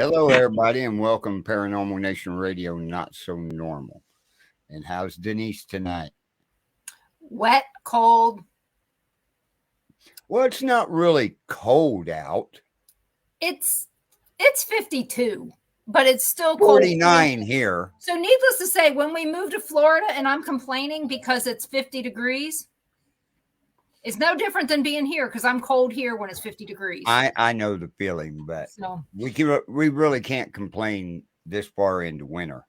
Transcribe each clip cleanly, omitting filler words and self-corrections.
Hello, everybody, and welcome to Paranormal Nation Radio, Not So Normal. And how's Denise tonight? Wet, cold. Well, it's not really cold out. It's 52, but it's still cold. 49 here. So needless to say, when we moved to Florida and I'm complaining because it's 50 degrees, it's no different than being here because I'm cold here when it's 50 degrees. I know the feeling, but we really can't complain this far into winter.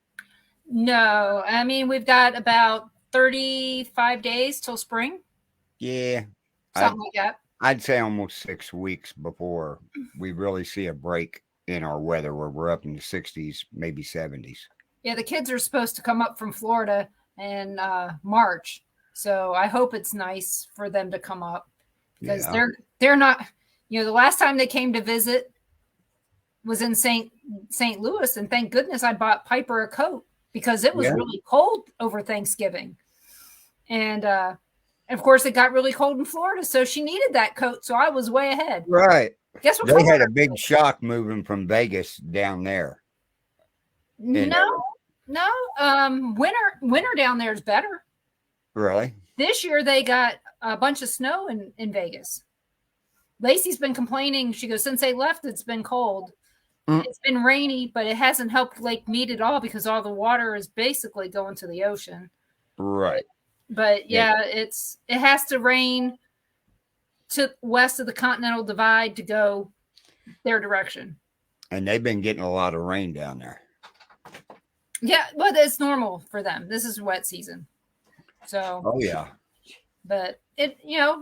No, I mean, we've got about 35 days till spring. Yeah. Something like that. I'd say almost 6 weeks before we really see a break in our weather where we're up in the 60s, maybe 70s. Yeah, the kids are supposed to come up from Florida in March. So I hope it's nice for them to come up because they're not, the last time they came to visit was in St. Louis. And thank goodness I bought Piper a coat because it was really cold over Thanksgiving. And of course, it got really cold in Florida. So she needed that coat. So I was way ahead. Right. Guess what? They had a big shock moving from Vegas down there. No. Winter down there is better. Really? This year they got a bunch of snow in Vegas. Lacey's been complaining. She goes, since they left, it's been cold. It's been rainy, but it hasn't helped Lake Mead at all because all the water is basically going to the ocean. Right. But it has to rain to west of the Continental Divide to go their direction. And they've been getting a lot of rain down there. Yeah, but it's normal for them. This is wet season. So. Oh yeah. But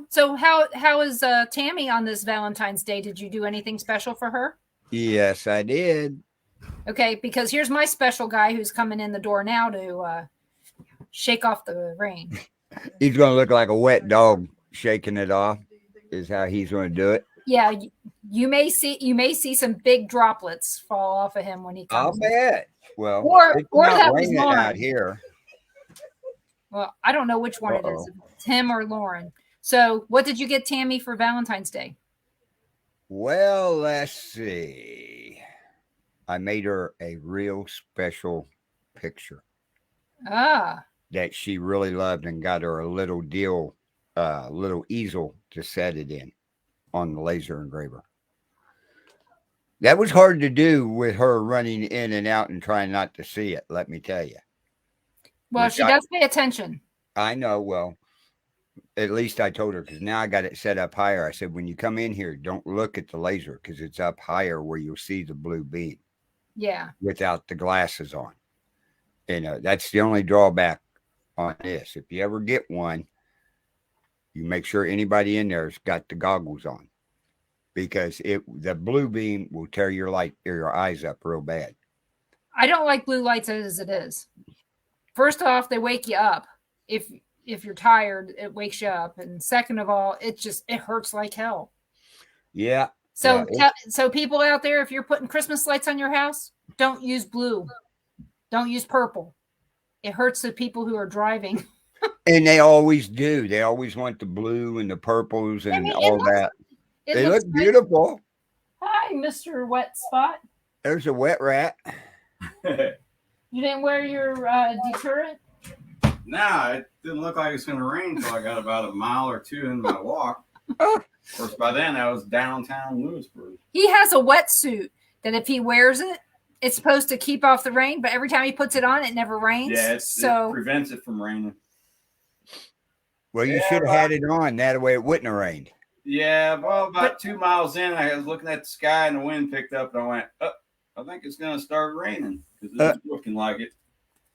so how is Tammy on this Valentine's Day? Did you do anything special for her? Yes, I did. Okay, because here's my special guy who's coming in the door now to shake off the rain. He's going to look like a wet dog shaking it off. Is how he's going to do it. Yeah, you may see some big droplets fall off of him when he comes. I'll bet. Well, or that was Lauren out here. Well, I don't know which one it is, Tim or Lauren. So what did you get Tammy for Valentine's Day? Well, let's see. I made her a real special picture. That she really loved and got her a little little easel to set it in on the laser engraver. That was hard to do with her running in and out and trying not to see it, let me tell you. Well, she does pay attention. I know. Well, at least I told her because now I got it set up higher. I said, when you come in here, don't look at the laser because it's up higher where you'll see the blue beam. Yeah. Without the glasses on. That's the only drawback on this. If you ever get one, you make sure anybody in there's got the goggles on because the blue beam will tear your eyes up real bad. I don't like blue lights as it is. First off, they wake you up. If you're tired, it wakes you up. And second of all, it hurts like hell. Yeah. So so people out there, if you're putting Christmas lights on your house, don't use blue. Don't use purple. It hurts the people who are driving. And they always do. They always want the blue and the purples and all that. They look beautiful. Hi, Mr. Wet Spot. There's a wet rat. You didn't wear your deterrent? Nah, it didn't look like it was going to rain until I got about a mile or two in my walk. Of course, by then I was downtown Lewisburg. He has a wetsuit that if he wears it, it's supposed to keep off the rain, but every time he puts it on, it never rains. Yeah, it prevents it from raining. Well, you should have had it on. That way it wouldn't have rained. Yeah, well, about 2 miles in, I was looking at the sky and the wind picked up and I went, I think it's going to start raining because it's looking like it.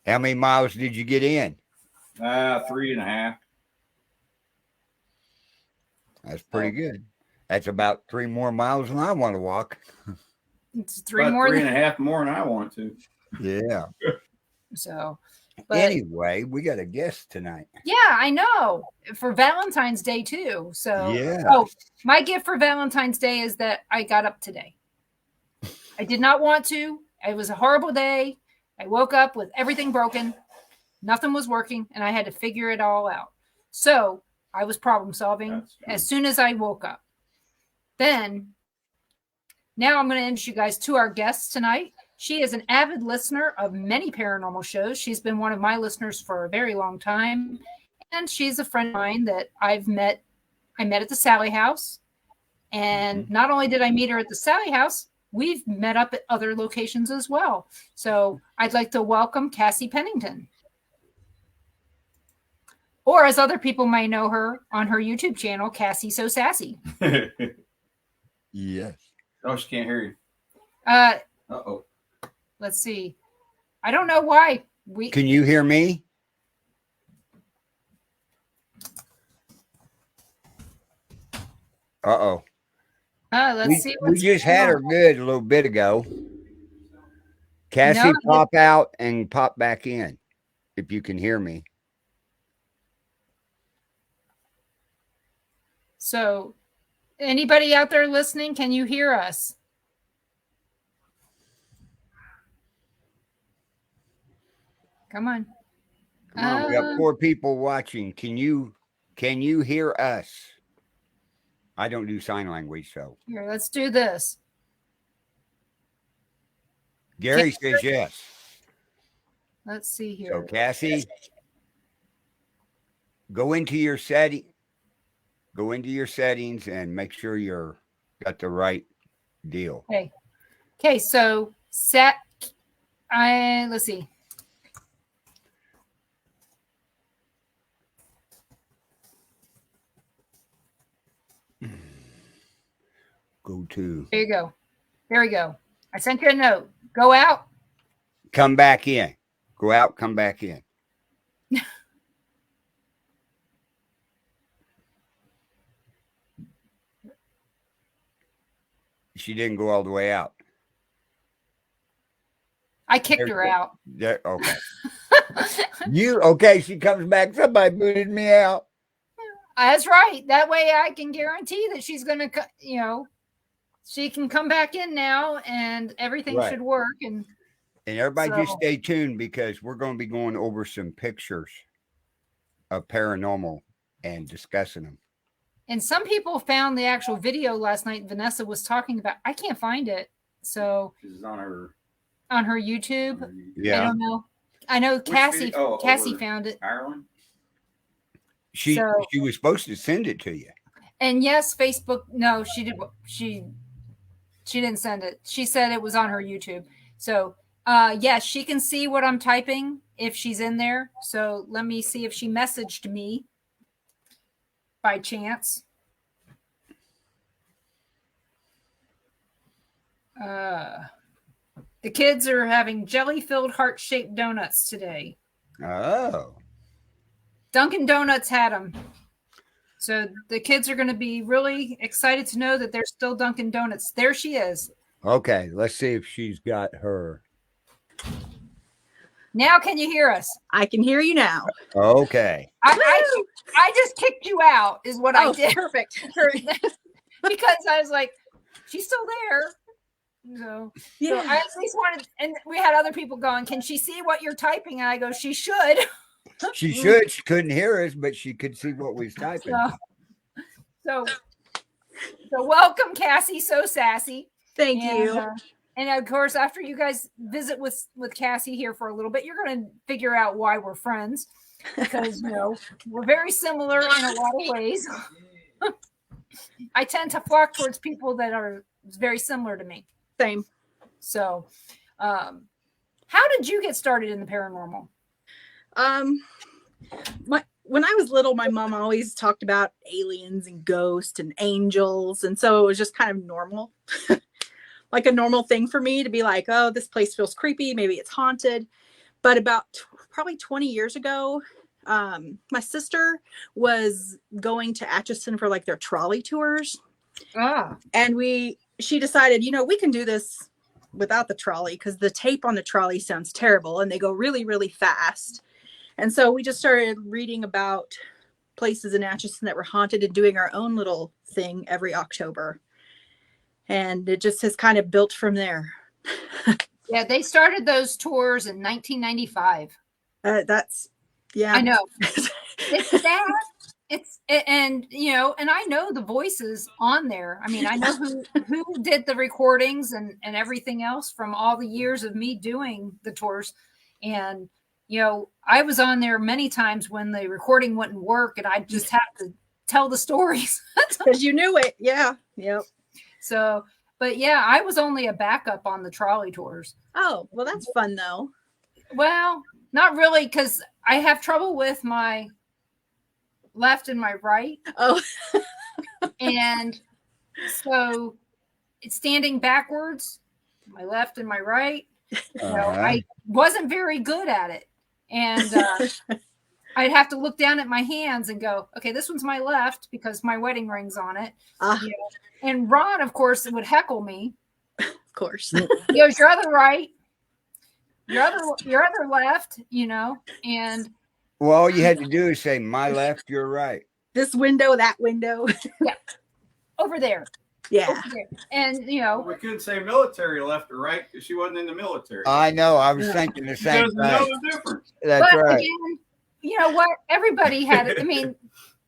How many miles did you get in? 3.5. That's pretty good. That's about 3 more miles than I want to walk. It's 3.5 more than I want to. Yeah. So, anyway, we got a guest tonight. Yeah, I know. For Valentine's Day too. So yeah. Oh, my gift for Valentine's Day is that I got up today. I did not want to. It was a horrible day. I woke up with everything broken. Nothing was working, and I had to figure it all out. So I was problem solving as soon as I woke up. Then Now I'm going to introduce you guys to our guest tonight. She is an avid listener of many paranormal shows. She's been one of my listeners for a very long time. And she's a friend of mine that I met at the Sally House. And not only did I meet her at the Sally House, we've met up at other locations as well. So I'd like to welcome Cassie Pennington. Or as other people may know her on her YouTube channel, Cassie So Sassy. Yes. Oh, she can't hear you. Uh-oh. Let's see. I don't know why. Can you hear me? Uh-oh. Let's see. We just had her good a little bit ago. Cassie, pop out and pop back in if you can hear me. So, anybody out there listening, can you hear us? Come on. Come on, we got 4 people watching. Can you hear us? I don't do sign language, so. Here, let's do this. Gary says yes. Let's see here. So, Cassie, go into your settings and make sure you're got the right deal. Okay, so let's see. There you go. There we go. I sent you a note. Go out. Come back in. Go out, come back in. She didn't go all the way out. I kicked her out. Yeah, okay. Okay, she comes back. Somebody booted me out. That's right. That way I can guarantee that she's going to, she can come back in now and everything should work. And everybody just stay tuned because we're going to be going over some pictures of paranormal and discussing them. And some people found the actual video last night Vanessa was talking about. I can't find it. So it's on her YouTube. Yeah. I don't know. I know Cassie found it. Ireland? She was supposed to send it to you. And yes, Facebook. No, she did. She didn't send it. She said it was on her YouTube. So yes, she can see what I'm typing if she's in there. So let me see if she messaged me by chance. The kids are having jelly-filled heart-shaped donuts today. Oh. Dunkin' Donuts had them. So the kids are going to be really excited to know that there's still Dunkin' Donuts. There she is. Okay, let's see if she's got her. Now can you hear us? I can hear you now. Okay. I just kicked you out is what I did. Perfect. Because I was like, she's still there. So I at least wanted, and we had other people going, can she see what you're typing? And I go, she should. She should. She couldn't hear us, but she could see what we was typing. So welcome, Cassie So Sassy. Thank you. And of course, after you guys visit with Cassie here for a little bit, you're going to figure out why we're friends, because we're very similar in a lot of ways. I tend to flock towards people that are very similar to me. Same. So, how did you get started in the paranormal? When I was little, my mom always talked about aliens and ghosts and angels, and so it was just kind of normal. Like a normal thing for me to be like, oh, this place feels creepy. Maybe it's haunted. But about probably 20 years ago, my sister was going to Atchison for like their trolley tours. And she decided, we can do this without the trolley because the tape on the trolley sounds terrible and they go really, really fast. And so we just started reading about places in Atchison that were haunted and doing our own little thing every October. And it just has kind of built from there. Yeah, they started those tours in 1995. I know. It's sad. and and I know the voices on there. I mean, I know who did the recordings and everything else from all the years of me doing the tours. And I was on there many times when the recording wouldn't work and I just have to tell the stories because you knew it. Yeah. Yep. So, but yeah, I was only a backup on the trolley tours. Oh, well, that's fun though. Well, not really, because I have trouble with my left and my right. Oh. And so it's standing backwards, my left and my right. I wasn't very good at it. And I'd have to look down at my hands and go, okay, this one's my left because my wedding ring's on it. And Ron, of course, would heckle me. Of course. He goes, your other right, your other left, and well, all you had to do is say my left, your right. This window, that window. Yeah. Over there. Yeah. Over there. And we couldn't say military left or right because she wasn't in the military. I know. I was thinking the same thing. Know the difference. That's right. Again, you know what? Everybody had it. I mean,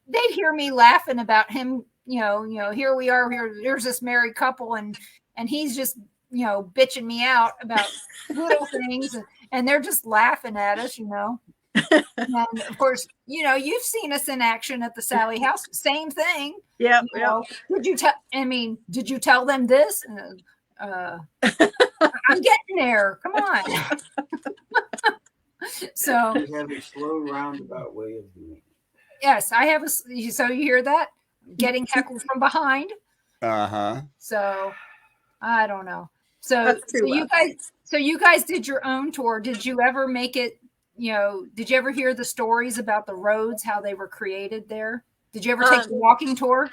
they'd hear me laughing about him. Here we are. Here's this married couple, and he's just bitching me out about little things, and they're just laughing at us. And of course, you've seen us in action at the Sally house. Same thing. Yeah. Did you tell? I mean, did you tell them this? I'm getting there. Come on. So you have a slow roundabout way of doing it. Yes, I have so you hear that? Getting heckled from behind. So I don't know. So you guys did your own tour. Did you ever make it? Did you ever hear the stories about the roads, how they were created there? Did you ever take the walking tour?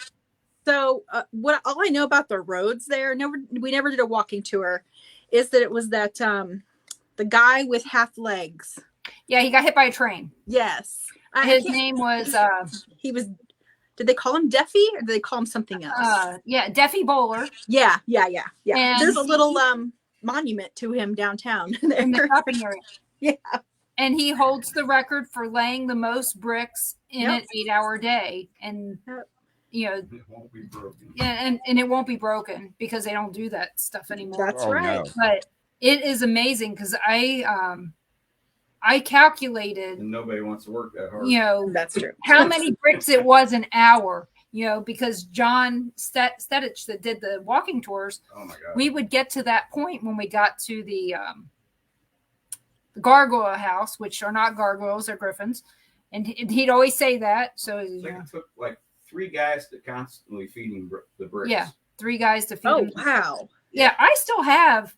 So all I know about the roads there, we never did a walking tour, is that it was that the guy with half legs. Yeah, he got hit by a train. Yes. His name was he was, did they call him Deffy or did they call him something else? Yeah, Deffy Bowler. Yeah. And there's a little monument to him downtown in the shopping area. Yeah. And he holds the record for laying the most bricks in an 8-hour day. And it won't be broken. And it won't be broken because they don't do that stuff anymore. That's right. No. But it is amazing because I calculated. And nobody wants to work that hard. That's true. How many bricks it was an hour. Because John Stedich that did the walking tours. Oh my God. We would get to that point when we got to the gargoyle house, which are not gargoyles, they're griffins. And he'd always say that. So it took like 3 guys to constantly feeding the bricks. Yeah, 3 guys to feed them. Oh, wow. Yeah, I still have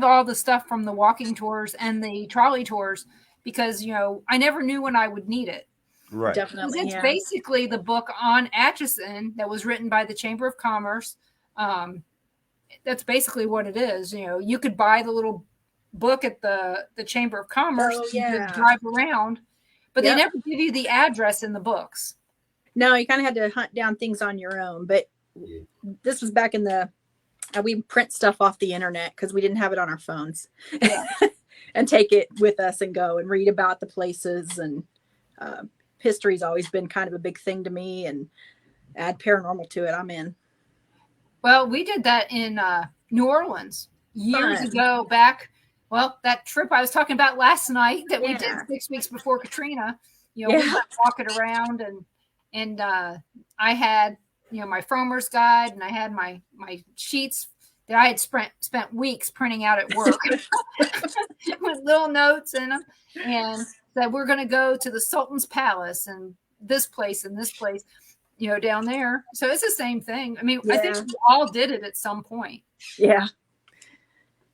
all the stuff from the walking tours and the trolley tours because, I never knew when I would need it. Right. Definitely. It's basically the book on Atchison that was written by the Chamber of Commerce. That's basically what it is. You could buy the little book at the Chamber of Commerce to drive around, but they never give you the address in the books. No, you kind of had to hunt down things on your own. But this was back in the we print stuff off the internet because we didn't have it on our phones. Yeah. And take it with us and go and read about the places. And history's always been kind of a big thing to me, and add paranormal to it, I'm in. Well, we did that in New Orleans years ago back. Well, that trip I was talking about last night that we did 6 weeks before Katrina, we went walking around and I had, my Frommer's guide, and I had my sheets that I had spent weeks printing out at work with little notes in them, and that we're going to go to the Sultan's Palace and this place and this place, down there. So it's the same thing. I mean, I think we all did it at some point. Yeah.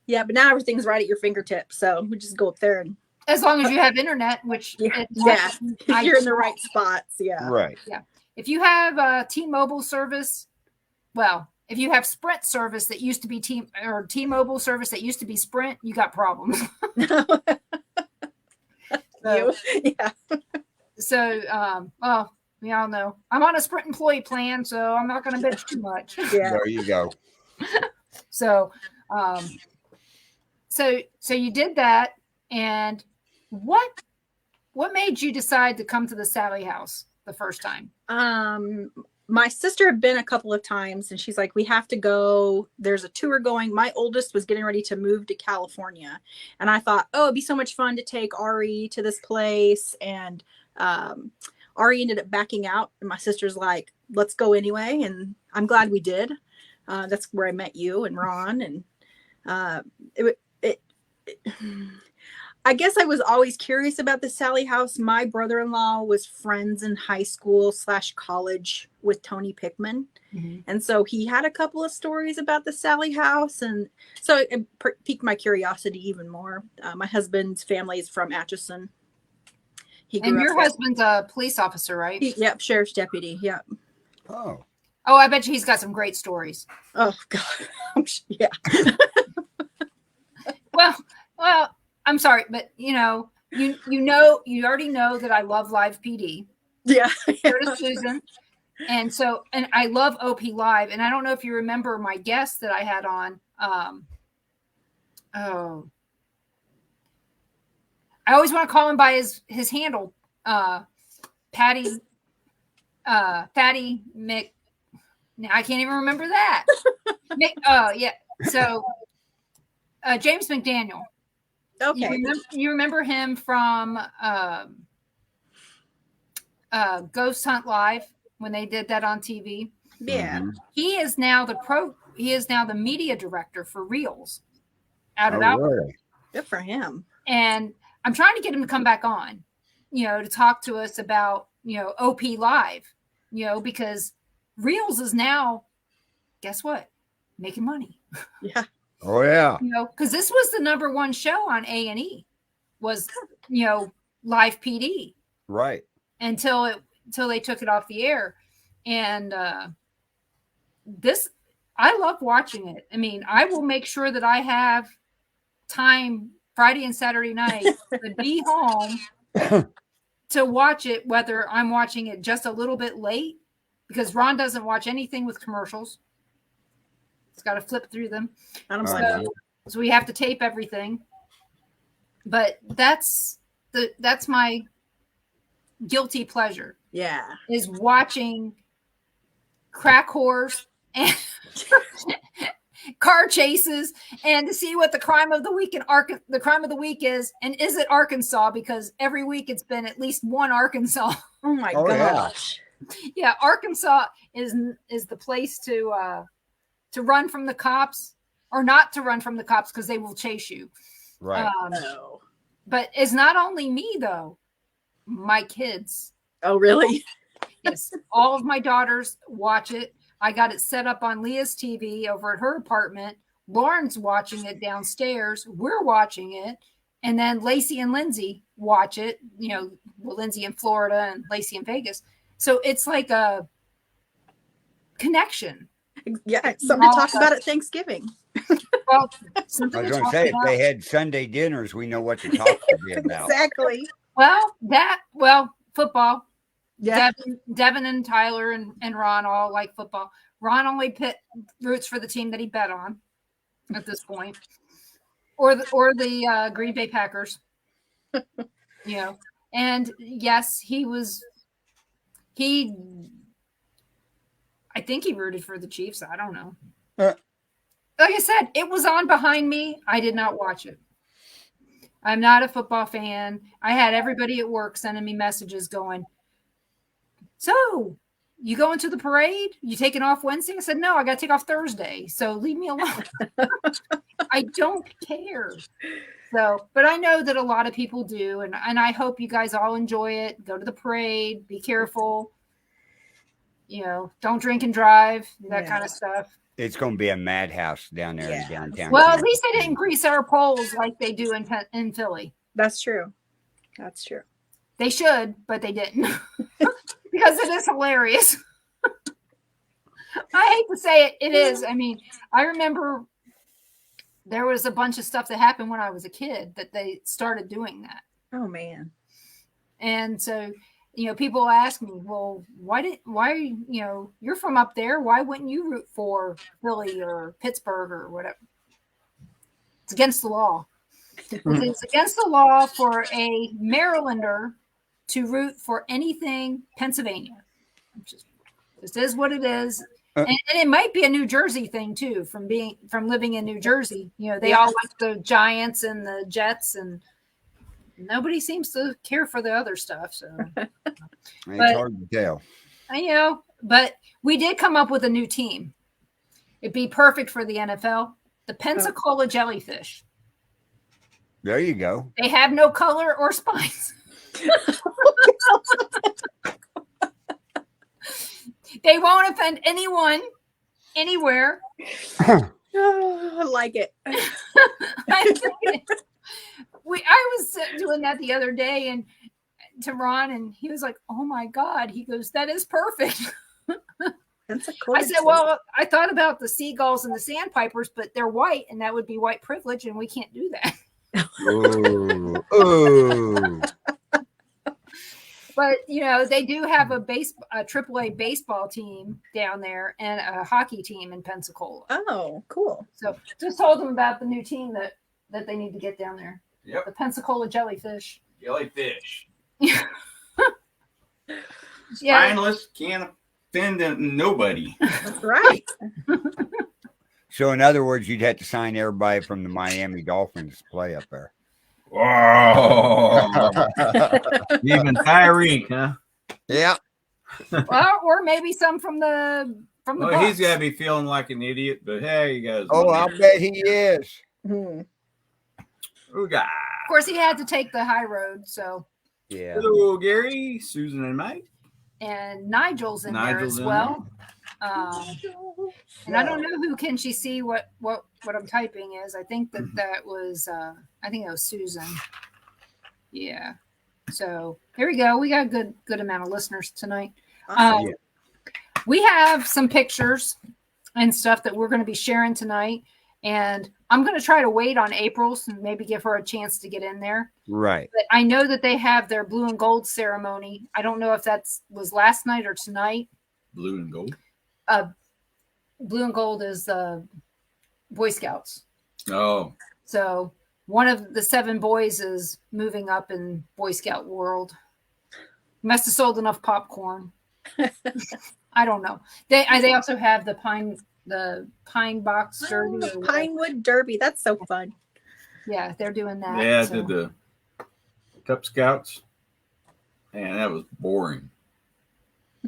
Yeah, but now everything's right at your fingertips, so we just go up there and. As long as you have internet, which you're in the right spots. Yeah. Right. Yeah. If you have T-Mobile service, well, if you have Sprint service that used to be T-Mobile service that used to be Sprint, you got problems. So, well, we all know I'm on a Sprint employee plan, so I'm not going to bitch too much. Yeah. There you go. So you did that, and what made you decide to come to the Sally house the first time? My sister had been a couple of times and she's like, we have to go. There's a tour going. My oldest was getting ready to move to California. And I thought, oh, it'd be so much fun to take Ari to this place. And Ari ended up backing out. And my sister's like, let's go anyway. And I'm glad we did. That's where I met you and Ron. And I guess I was always curious about the Sally House. My brother-in-law was friends in high school / college with Tony Pickman. Mm-hmm. And so he had a couple of stories about the Sally House. And so it piqued my curiosity even more. My husband's family is from Atchison. And your husband's a police officer, right? Yep. Sheriff's deputy. Yep. Oh, I bet you he's got some great stories. Oh, God. Yeah. Well, I'm sorry, but you already know that I love Live PD. Yeah. Curtis Susan. And I love OP Live. And I don't know if you remember my guest that I had on. I always want to call him by his handle, Fatty Mick. I can't even remember that. Mick, yeah. So James McDaniel. Okay. You remember him from Ghost Hunt Live when they did that on TV? Yeah. He is now the media director for Reels out of Albuquerque. Really? Good for him. And I'm trying to get him to come back on, to talk to us about, OP Live, because Reels is now, guess what? Making money. Yeah. Oh yeah. Because this was the #1 show on A&E, was Live PD. Right. Until they took it off the air, and I love watching it. I mean, I will make sure that I have time Friday and Saturday night to be home to watch it, whether I'm watching it just a little bit late, because Ron doesn't watch anything with commercials. It's got to flip through them. So we have to tape everything. But that's my guilty pleasure. Yeah. Is watching crack whores and car chases, and to see what the crime of the week is, and is it Arkansas, because every week it's been at least one Arkansas. Oh my gosh. Yeah, Arkansas is the place to run from the cops, or not to run from the cops, because they will chase you. Right. But it's not only me though. My kids. Oh, really? Yes. All of my daughters watch it. I got it set up on Leah's TV over at her apartment. Lauren's watching it downstairs. We're watching it. And then Lacey and Lindsay watch it. Lindsay in Florida and Lacey in Vegas. So it's like a connection. Yeah, something to talk about at Thanksgiving. Well, I was going to say, if they had Sunday dinners, we know what to talk to be about. Exactly. Football. Yeah. Devin and Tyler and Ron all like football. Ron only roots for the team that he bet on at this point, or the Green Bay Packers. And yes, I think he rooted for the Chiefs. I don't know. Like I said, it was on behind me. I did not watch it. I'm not a football fan. I had everybody at work sending me messages going, so you going to the parade? You taking off Wednesday? I said, no, I got to take off Thursday. So leave me alone. I don't care. So, but I know that a lot of people do. And I hope you guys all enjoy it. Go to the parade. Be careful. Don't drink and drive, that kind of stuff. It's going to be a madhouse down there in downtown. Well, at least they didn't grease our poles like they do in Philly. That's true. They should, but they didn't. Because it is hilarious. I hate to say it. It is. I mean, I remember there was a bunch of stuff that happened when I was a kid that they started doing that. Oh, man. And so, people ask me, well, you're from up there. Why wouldn't you root for Philly or Pittsburgh or whatever? It's against the law. It's against the law for a Marylander to root for anything Pennsylvania. This is what it is. And it might be a New Jersey thing too, from living in New Jersey. You know, they all like the Giants and the Jets, and nobody seems to care for the other stuff. So it's hard to tell. You know, but we did come up with a new team. It'd be perfect for the NFL. The Pensacola Jellyfish. There you go. They have no color or spines. They won't offend anyone, anywhere. Oh, I like it. I was doing that the other day, and to Ron, and he was like, "Oh my God!" He goes, "That is perfect." I said, "Well, I thought about the seagulls and the sandpipers, but they're white, and that would be white privilege, and we can't do that." Ooh. But you know, they do have a AAA baseball team down there and a hockey team in Pensacola. Oh, cool! So just told them about the new team that they need to get down there. Yep, the Pensacola Jellyfish. Jellyfish. Yeah. Spineless, can't offend nobody. That's right. So, in other words, you'd have to sign everybody from the Miami Dolphins to play up there. Oh, even Tyreek, huh? Yeah. Well, or maybe some from the Well, he's got to be feeling like an idiot, but hey, you guys. Oh, I'll bet he is. Of course, he had to take the high road, so. Yeah. Hello, Gary, Susan, and Mike. And Nigel's in there as well. And I don't know who can she see what I'm typing is. I think that was I think it was Susan. Yeah. So here we go. We got a good amount of listeners tonight. Awesome. We have some pictures and stuff that we're going to be sharing tonight. And I'm going to try to wait on April's and maybe give her a chance to get in there. Right. But I know that they have their blue and gold ceremony. I don't know if was last night or tonight. Blue and gold? Blue and gold is Boy Scouts. Oh. So one of the 7 boys is moving up in Boy Scout world. Must have sold enough popcorn. I don't know. They also have the pine box derby. Pinewood Derby. That's so fun. Yeah, they're doing that. Yeah, I did the Cub Scouts. Man, that was boring.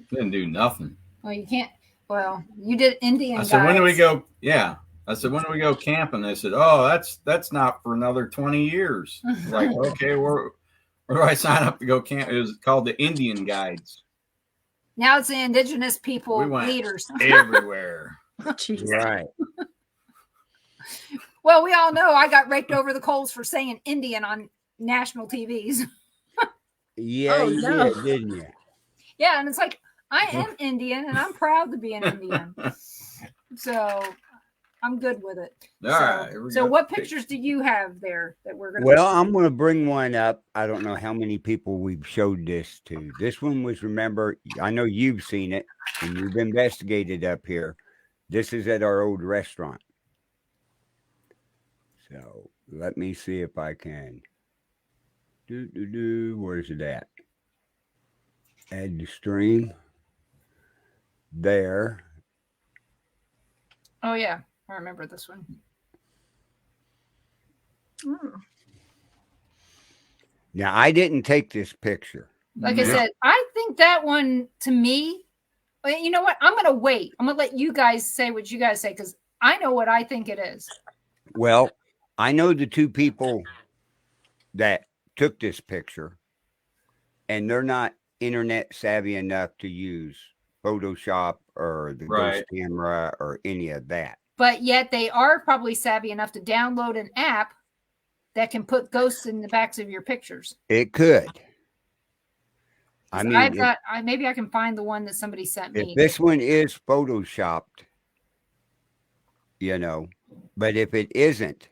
Didn't do nothing. Well, you can't. Well, you did Indian. I said, when do we go? Yeah. I said, when do we go camping? They said, oh, that's not for another 20 years. Like, okay, where do I sign up to go camp? It was called the Indian Guides. Now it's the indigenous people We went leaders. everywhere. Right. Well, we all know I got raked over the coals for saying Indian on national TVs. Yeah, you did, didn't you? Yeah, and it's like, I am Indian, and I'm proud to be an Indian. So I'm good with it. All right. So what pictures do you have there that we're going to? Well, I'm going to bring one up. I don't know how many people we've showed this to. This one was, remember, I know you've seen it, and you've investigated up here. This is at our old restaurant. So let me see if I can. Where's it at? Add the stream. There. Oh, yeah. I remember this one. Now, I didn't take this picture. Like I said, I think that one, to me, you know what? I'm going to wait. I'm going to let you guys say what you guys say, because I know what I think it is. Well, I know the 2 people that took this picture, and they're not internet savvy enough to use Photoshop or the ghost camera or any of that. But yet they are probably savvy enough to download an app that can put ghosts in the backs of your pictures. It could. I mean, maybe I can find the one that somebody sent me. If this one is Photoshopped, but if it isn't,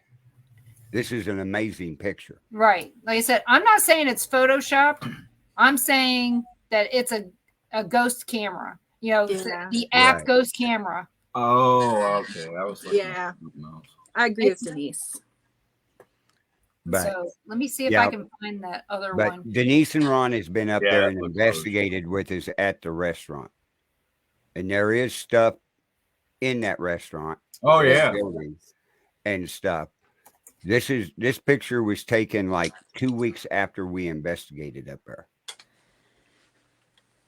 this is an amazing picture. Right. Like I said, I'm not saying it's Photoshopped. I'm saying that it's a ghost camera. The app Ghost Camera. Oh, okay. I was I agree with Denise. But so let me see if I can find that other but one. Denise and Ron has been up there and investigated with us at the restaurant. And there is stuff in that restaurant. Oh yeah. And stuff. This picture was taken like 2 weeks after we investigated up there.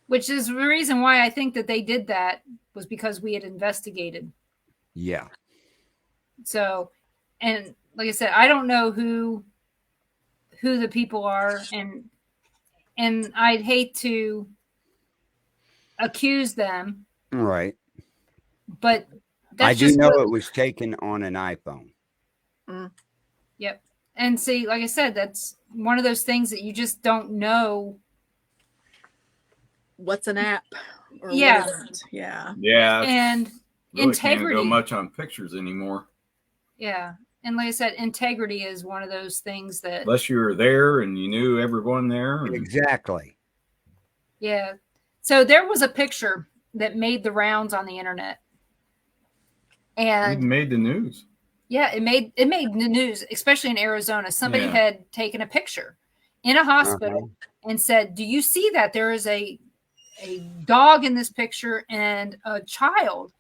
Which is the reason why I think that they did that was because we had investigated. Yeah. So, and like I said, I don't know who the people are, and I'd hate to accuse them. Right. But I do know it was taken on an iPhone. Yep. And see, like I said, that's one of those things that you just don't know. What's an app? Or yeah. Yeah. Yeah. And really integrity. Can't go much on pictures anymore. Yeah. And like I said, integrity is one of those things that... Unless you were there and you knew everyone there. Exactly. Yeah. So there was a picture that made the rounds on the internet. And it made the news. Yeah, it made the news, especially in Arizona. Somebody had taken a picture in a hospital and said, "Do you see that there is a dog in this picture and a child?"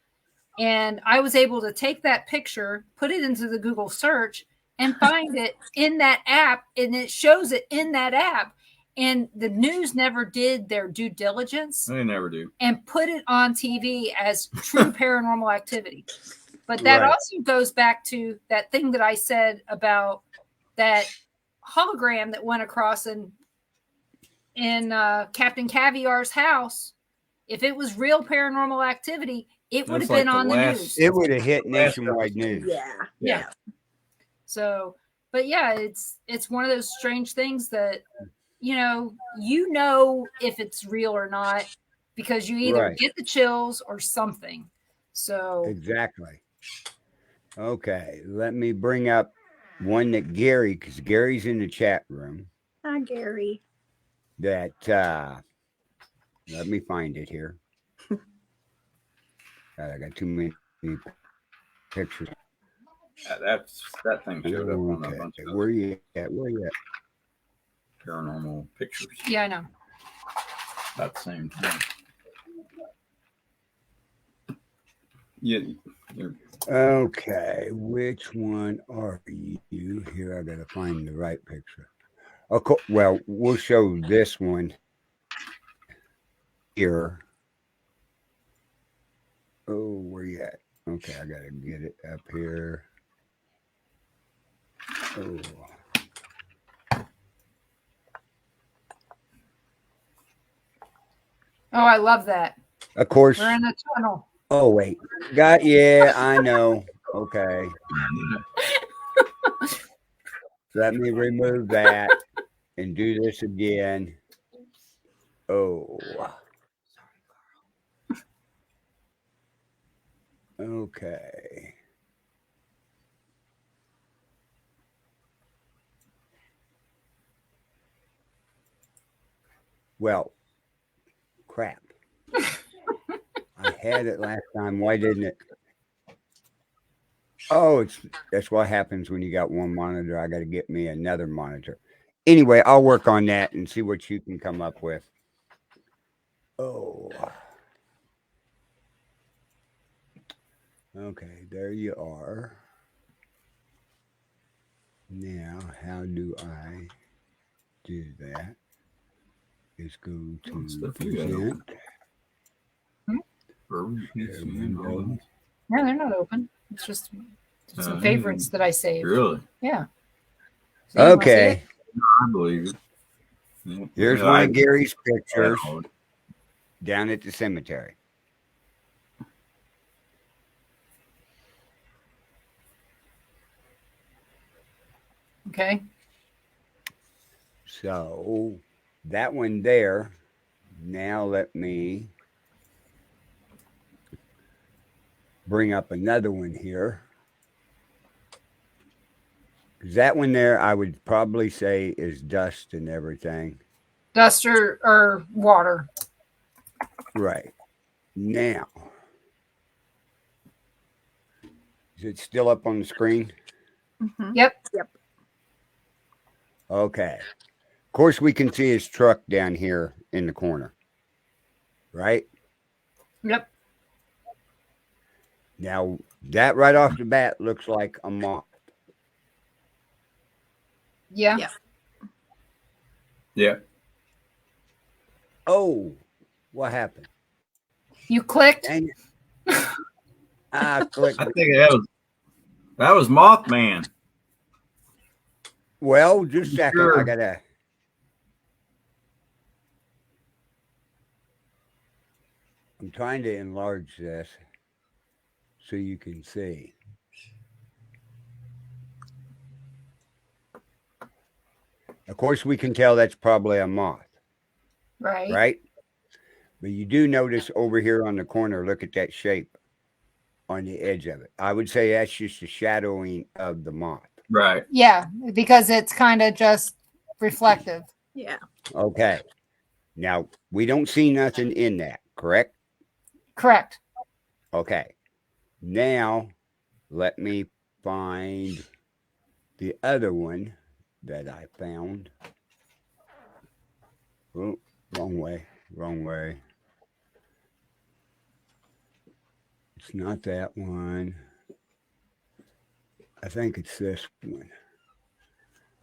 And I was able to take that picture, put it into the Google search, and find it in that app, and it shows it in that app. And the news never did their due diligence. They never do. And put it on TV as true paranormal activity. But that also goes back to that thing that I said about that hologram that went across in Captain Caviar's house. If it was real paranormal activity, it would have been on the news. It would have hit nationwide news. Yeah. So, but yeah, it's one of those strange things that, you know if it's real or not because you either get the chills or something. So exactly. Okay, let me bring up one that Gary, because Gary's in the chat room. Hi, Gary. That let me find it here. I got too many pictures. Yeah, that thing showed up on a bunch of Where you at? Where you at? Paranormal pictures. Yeah, I know. About the same time. Yeah. Okay, which one are you? Here, I gotta find the right picture. Okay, well, we'll show this one here. Oh, where you at? Okay, I gotta get it up here. Oh. Oh, I love that. Of course. We're in the tunnel. Oh, wait. I know. Okay. Let me remove that and do this again. Oh. Okay. Well, crap. I had it last time. Why didn't it? Oh, that's what happens when you got one monitor. I got to get me another monitor. Anyway, I'll work on that and see what you can come up with. Oh. Okay, there you are. Now, how do I do that? Let's go to present. No, they're not open. It's just some favorites that I saved. Really? Yeah. So okay. I believe it. Yeah. Here's one of Gary's pictures down at the cemetery. Okay. So that one there. Now let me bring up another one here. That one there, I would probably say is dust and everything. Dust or water. Right. Now, is it still up on the screen? Mm-hmm. Yep. Okay. Of course, we can see his truck down here in the corner, right? Yep. Now, that right off the bat looks like a moth. Yeah. Yeah. Yeah. Oh, what happened? You clicked. Dang it. I clicked. I think that was Mothman. Well, just a second. Sure. I gotta. I'm trying to enlarge this so you can see. Of course, we can tell that's probably a moth, Right. right? But you do notice over here on the corner, look at that shape on the edge of it. I would say that's just a shadowing of the moth. Right. Yeah, because it's kind of just reflective. Yeah. Okay. Now, we don't see nothing in that, correct? Correct. Okay. Now, let me find the other one that I found. Oh, wrong way. Wrong way. It's not that one. I think it's this one.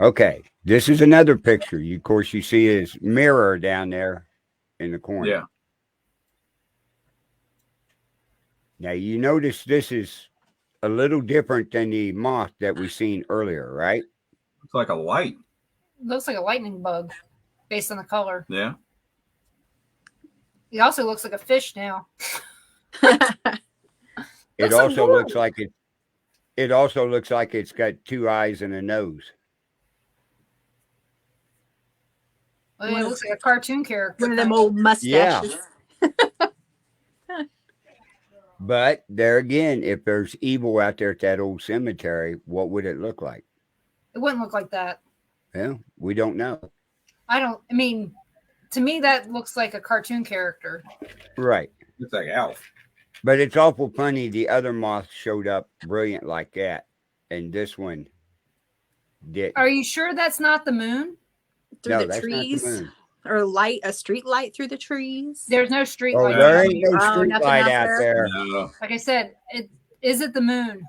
Okay. This is another picture. Of course, you see his mirror down there in the corner. Yeah. Now, you notice this is a little different than the moth that we seen earlier, right? Looks like a light. Looks like a lightning bug based on the color. Yeah. He also looks like a fish now. It also looks like it. It also looks like it's got two eyes and a nose. Well, it looks like a cartoon character. One of them old mustaches. But there again, if there's evil out there at that old cemetery, what would it look like? It wouldn't look like that. Well, we don't know. I mean, to me, that looks like a cartoon character. Right. Looks like Alf. But it's awful funny. The other moth showed up brilliant like that, and this one didn't. Are you sure that's not the moon? Through No, the that's trees, not the moon. or a street light through the trees. There's no street Oh, light. there ain't no Oh, street nothing light out out there. No. Like I said, is it the moon?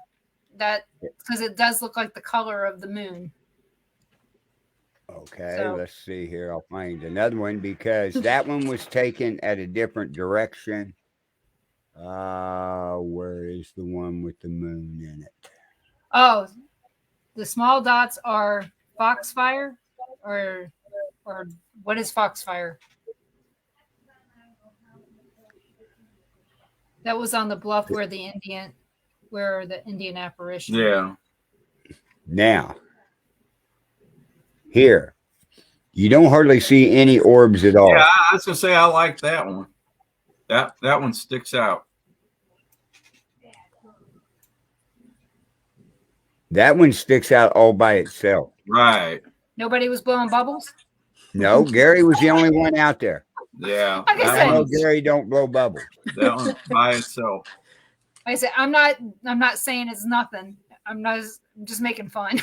That because it does look like the color of the moon. Okay, So- let's see here. I'll find another one because that one was taken at a different direction. Where is the one with the moon in it? Oh, the small dots are foxfire, or what is foxfire? That was on the bluff where the Indian apparition. Yeah. Now, here, you don't hardly see any orbs at all. Yeah, I was gonna say I like that one. That one sticks out. That one sticks out all by itself. Right. Nobody was blowing bubbles. No, Gary was the only one out there. Yeah. Like I that said- I know one's- Gary don't blow bubbles. that one's by itself. Like I said, I'm not saying it's nothing. I'm just making fun.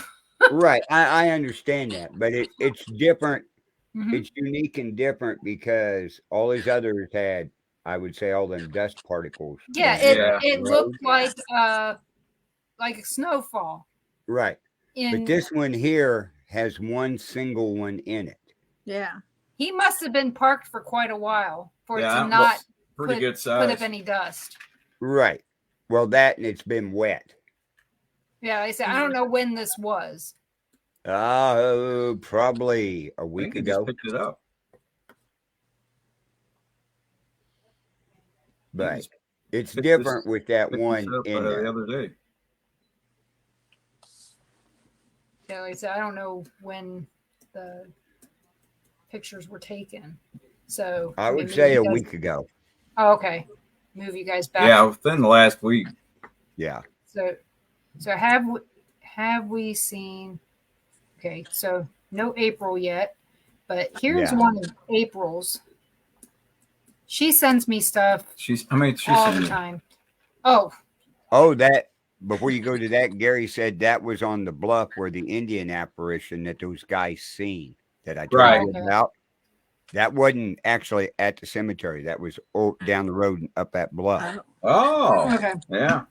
Right, I understand that, but it's different. Mhm. It's unique and different because all his others had, I would say, all them dust particles. Yeah, Yeah. it looked like a snowfall. Right. But In this one here has one single one in it. Yeah. he must have been parked for quite a while for it Yeah, to not Pretty put, good put size. up any dust. Right. Well, that and it's been wet. Yeah, I said I don't know when this was. Probably a I week think he just ago. picked it up. But just it's picked different this- with that Picked one this up in the there. other day. Yeah, like I said I don't know when the pictures were taken. So I would maybe say you a guys- week ago. Oh, okay. Move you guys back. Yeah, within the last week. Yeah. So have we seen? Okay, so no April yet, but here's Yeah. one of April's. She sends me stuff She's all the seen it. time. Oh, Oh, that before you go to that, Gary said that was on the bluff where the Indian apparition that those guys seen that I told Right. you about. That wasn't actually at the cemetery. That was down the road and up that bluff. Oh, Okay. yeah.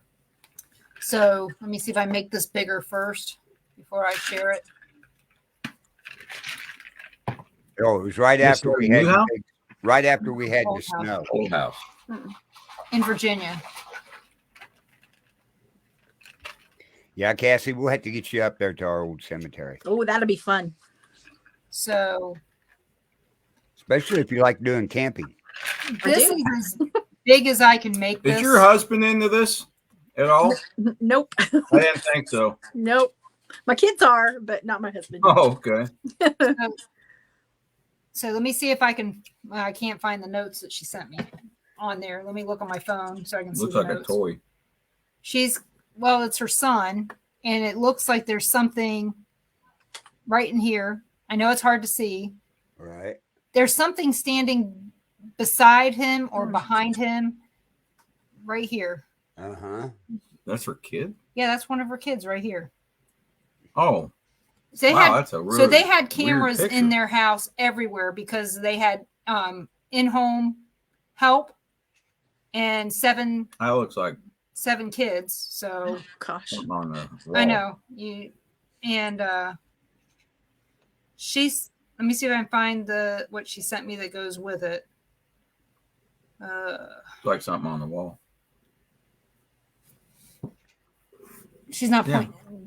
So let me see if I make this bigger first before I share it. Oh, it was right This after is we the had new the house? right after we had Old the house. snow. Old house. In Virginia. Yeah, Cassie, we'll have to get you up there to our old cemetery. Oh, that'll be fun. So Especially if you like doing camping. this is as big as I can make this. Is your husband into this at all? Nope. I didn't think so. Nope. My kids are, but not my husband. Oh, okay. So let me see if I can. I can't find the notes that she sent me on there. Let me look on my phone so I can see. Looks the like notes. a toy. It's her son, and it looks like there's something right in here. I know it's hard to see. Right. There's something standing beside him or behind him right here. Uh-huh. That's her kid? Yeah, that's one of her kids right here. Oh. So That's a really they had weird cameras picture. in their house everywhere because they had in-home help and seven That looks like kids. So Gosh. something on the wall. I know she's. Let me see if I can find what she sent me that goes with it. It's like something on the wall. She's not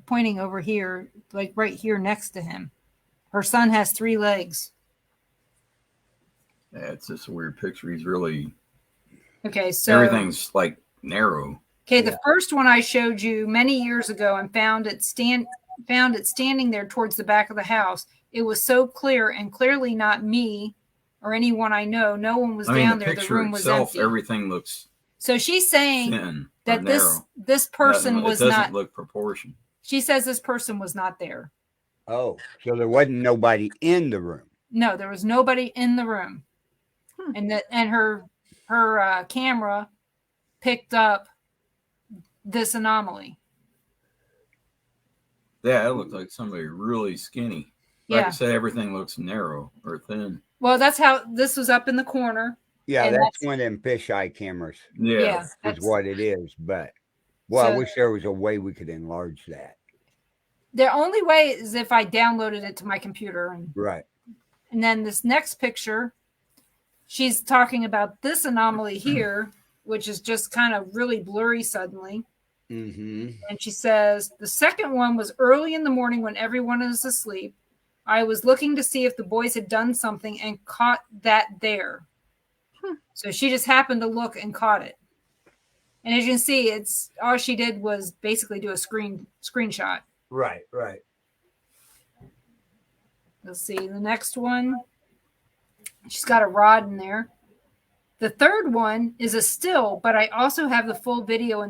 pointing over here, like right here next to him. Her son has 3 legs. Yeah, it's just a weird picture. He's really Okay, so everything's like narrow. Okay, the first one I showed you many years ago and found it standing there towards the back of the house. It was so clear and clearly not me or anyone I know. No one was down there. The room was itself, empty. everything looks So she's saying thin that this person was it doesn't not look proportioned. She says this person was not there. Oh, so there wasn't nobody in the room. No, there was nobody in the room. And her camera picked up this anomaly. Yeah, it looked like somebody really skinny. Like Yeah. I said, everything looks narrow or thin. Well, that's how this was up in the corner. Yeah, And that's one of them fisheye cameras. Yeah. Is what it is. But I wish there was a way we could enlarge that. The only way is if I downloaded it to my computer. Right. And then this next picture, she's talking about this anomaly here, which is just kind of really blurry suddenly. Mm-hmm. And she says, the second one was early in the morning when everyone is asleep. I was looking to see if the boys had done something and caught that there. So she just happened to look and caught it. And as you can see, it's all she did was basically do a screenshot. Right. Let's see the next one. She's got a rod in there. The third one is a still, but I also have the full video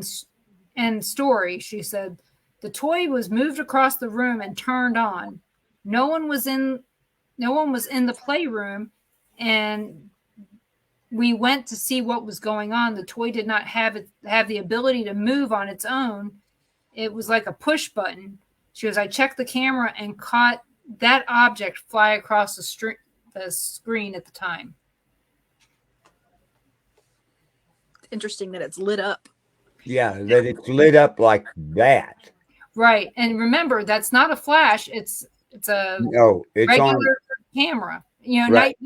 and story. She said the toy was moved across the room and turned on. No one was in the playroom, and we went to see what was going on. The toy did not have the ability to move on its own. It was like a push button. She goes, I checked the camera and caught that object fly across the screen at the time. Interesting that it's lit up. Yeah, that it's lit up like that. Right. And remember, that's not a flash. It's a regular camera. Right.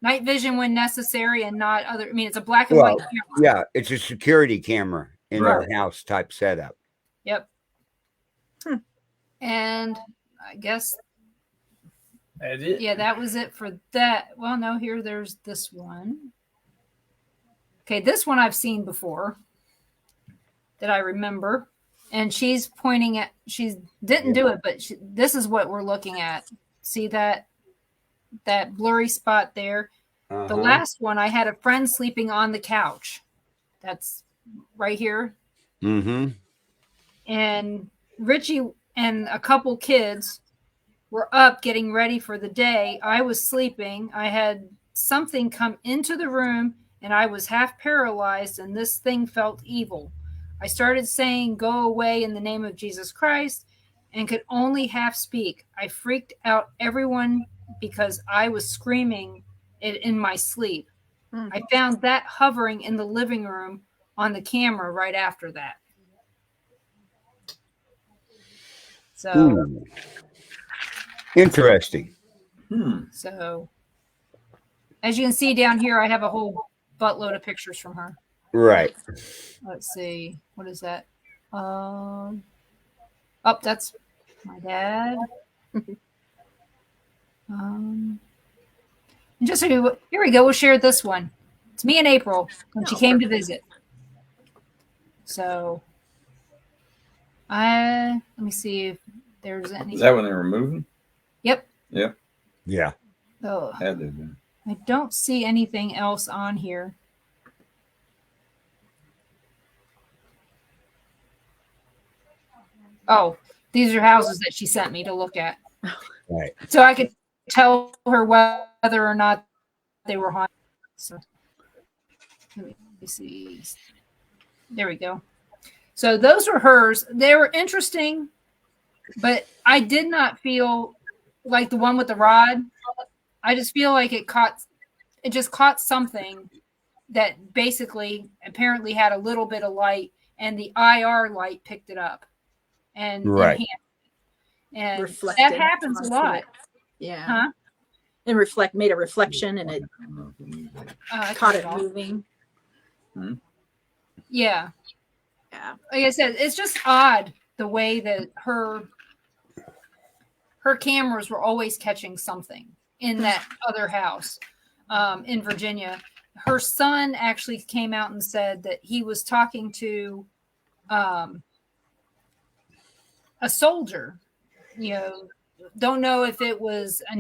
Night vision when necessary and not other. I mean, it's a black and white camera. Yeah, it's a security camera in our house type setup. Yep. And I guess that's it. Yeah, that was it for that. Well, no, there's this one. Okay, this one I've seen before that I remember. And she's pointing at, she didn't do it, but this is what we're looking at. See that blurry spot there? Uh-huh. The last one, I had a friend sleeping on the couch. That's right here. Mm-hmm. And Richie and a couple kids were up getting ready for the day. I was sleeping. I had something come into the room and I was half paralyzed, and this thing felt evil. I started saying, "Go away in the name of Jesus Christ," and could only half speak. I freaked out everyone because I was screaming it in my sleep. I found that hovering in the living room on the camera right after that. So, Ooh. Interesting. So, as you can see down here, I have a whole buttload of pictures from her. Right. Let's see. What is that? Oh, that's my dad. Just so here we go. We'll share this one. It's me in April when she came to visit. So, let me see if there's any. Is that when they were moving? Yep. Yep. Yeah. Oh, Had to be. I don't see anything else on here. Oh, these are houses that she sent me to look at. Right. So I could tell her whether or not they were haunted. So let me see. There we go. So those were hers. They were interesting, but I did not feel like the one with the rod. I just feel like it just caught something that basically apparently had a little bit of light, and the IR light picked it up and right. And reflected. That happens a lot. Yeah. Huh? And made a reflection, and it caught it moving. Yeah. Yeah. Like I said, it's just odd the way that her cameras were always catching something in that other house in Virginia. Her son actually came out and said that he was talking to a soldier. Don't know if it was a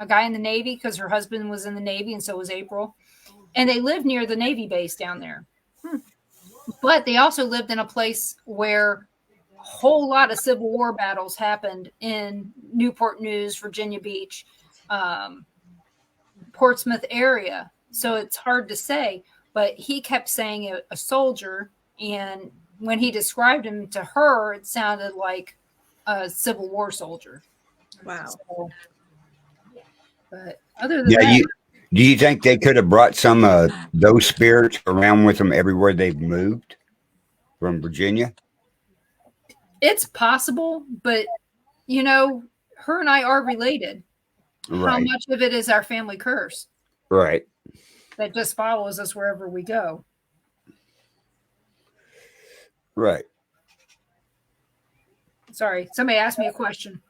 guy in the Navy, because her husband was in the Navy and so was April. And they lived near the Navy base down there. But they also lived in a place where a whole lot of Civil War battles happened in Newport News, Virginia Beach, Portsmouth area. So it's hard to say. But he kept saying a soldier. And when he described him to her, it sounded like a Civil War soldier. Wow. So, but other than that, do you think they could have brought some of those spirits around with them everywhere they've moved from Virginia? It's possible, but her and I are related. Right. How much of it is our family curse? Right. That just follows us wherever we go. Right. Sorry, somebody asked me a question.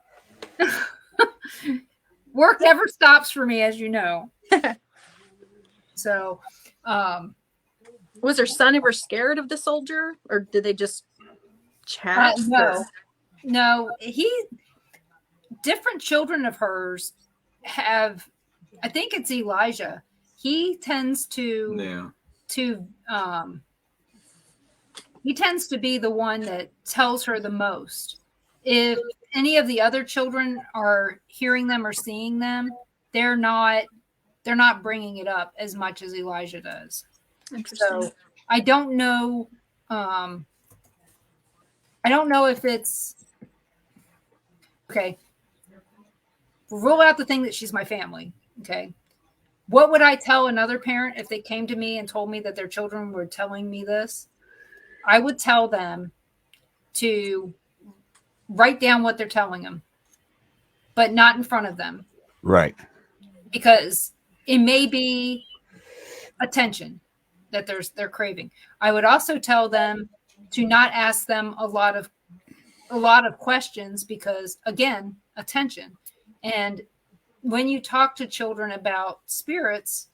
Work never stops for me, as you know. So, was her son ever scared of the soldier, or did they just chat? No. Different children of hers have. I think it's Elijah. He tends to he tends to be the one that tells her the most. If any of the other children are hearing them or seeing them, they're not bringing it up as much as Elijah does. Interesting. So I don't know. I don't know if it's okay. Rule out the thing that she's my family. Okay. What would I tell another parent if they came to me and told me that their children were telling me this? I would tell them to write down what they're telling them, but not in front of them. Right. Because it may be attention that they're craving. I would also tell them to not ask them a lot of questions, because again, attention. And when you talk to children about spirits,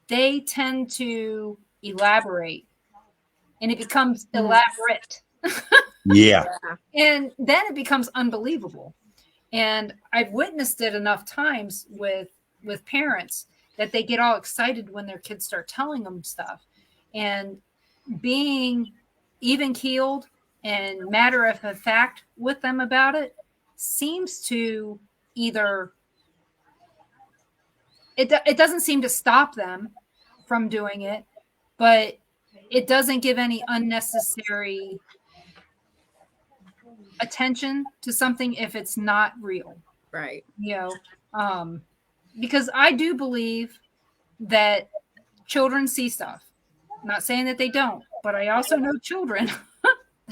they tend to elaborate, and it becomes elaborate. Yeah. And then it becomes unbelievable. And I've witnessed it enough times with parents that they get all excited when their kids start telling them stuff. And being even keeled and matter of fact with them about it seems to either it doesn't seem to stop them from doing it, but it doesn't give any unnecessary attention to something if it's not real. Right. Because I do believe that children see stuff. I'm not saying that they don't, but I also know children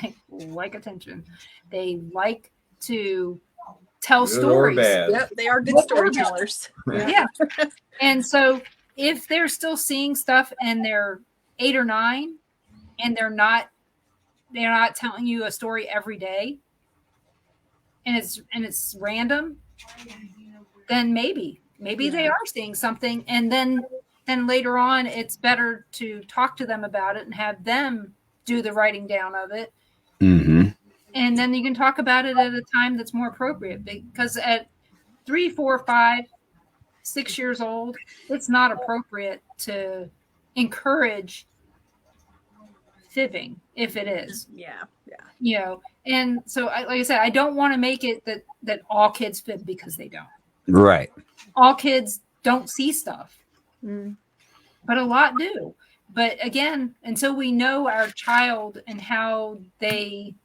they like attention. They like to tell Good or stories. bad. Yep, they are good storytellers. Yeah. And so if they're still seeing stuff and they're 8 or 9 and they're not telling you a story every day and it's random, then maybe they are seeing something, and then later on it's better to talk to them about it and have them do the writing down of it. Mm-hmm. And then you can talk about it at a time that's more appropriate, because at 3, 4, 5, 6 years old, it's not appropriate to encourage fibbing if it is. Yeah. And so like I said, I don't want to make it that all kids fib, because they don't. Right. All kids don't see stuff, Mm. but a lot do. But again, until we know our child and how they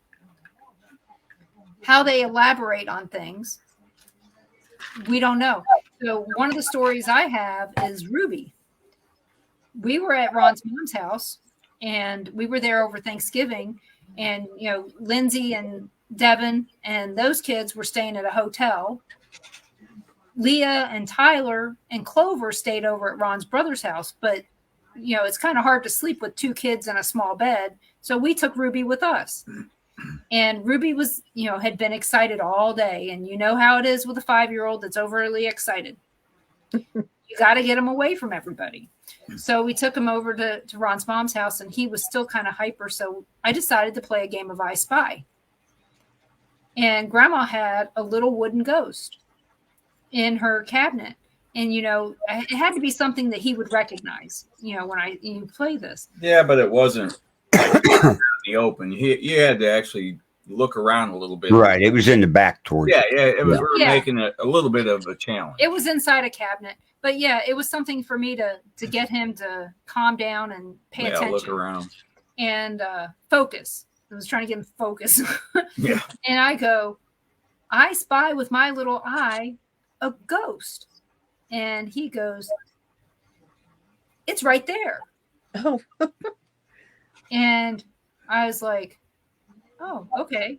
elaborate on things, we don't know. So one of the stories I have is Ruby. We were at Ron's mom's house, and we were there over Thanksgiving, and Lindsay and Devin and those kids were staying at a hotel. Leah and Tyler and Clover stayed over at Ron's brother's house, but it's kind of hard to sleep with 2 kids in a small bed. So we took Ruby with us. And Ruby was, had been excited all day. And you know how it is with a 5-year-old that's overly excited. You got to get him away from everybody. So we took him over to Ron's mom's house, and he was still kind of hyper. So I decided to play a game of I Spy. And Grandma had a little wooden ghost in her cabinet. And, it had to be something that he would recognize, when you play this. Yeah, but it wasn't in the open. You had to actually look around a little bit. Right. It was in the back towards. Yeah. It was. We were making it a little bit of a challenge. It was inside a cabinet. But, yeah, it was something for me to get him to calm down and pay attention. Look around. And focus. I was trying to get him focused. Yeah. And I go, I spy with my little eye a ghost. And he goes, it's right there. Oh. And I was like, oh, okay.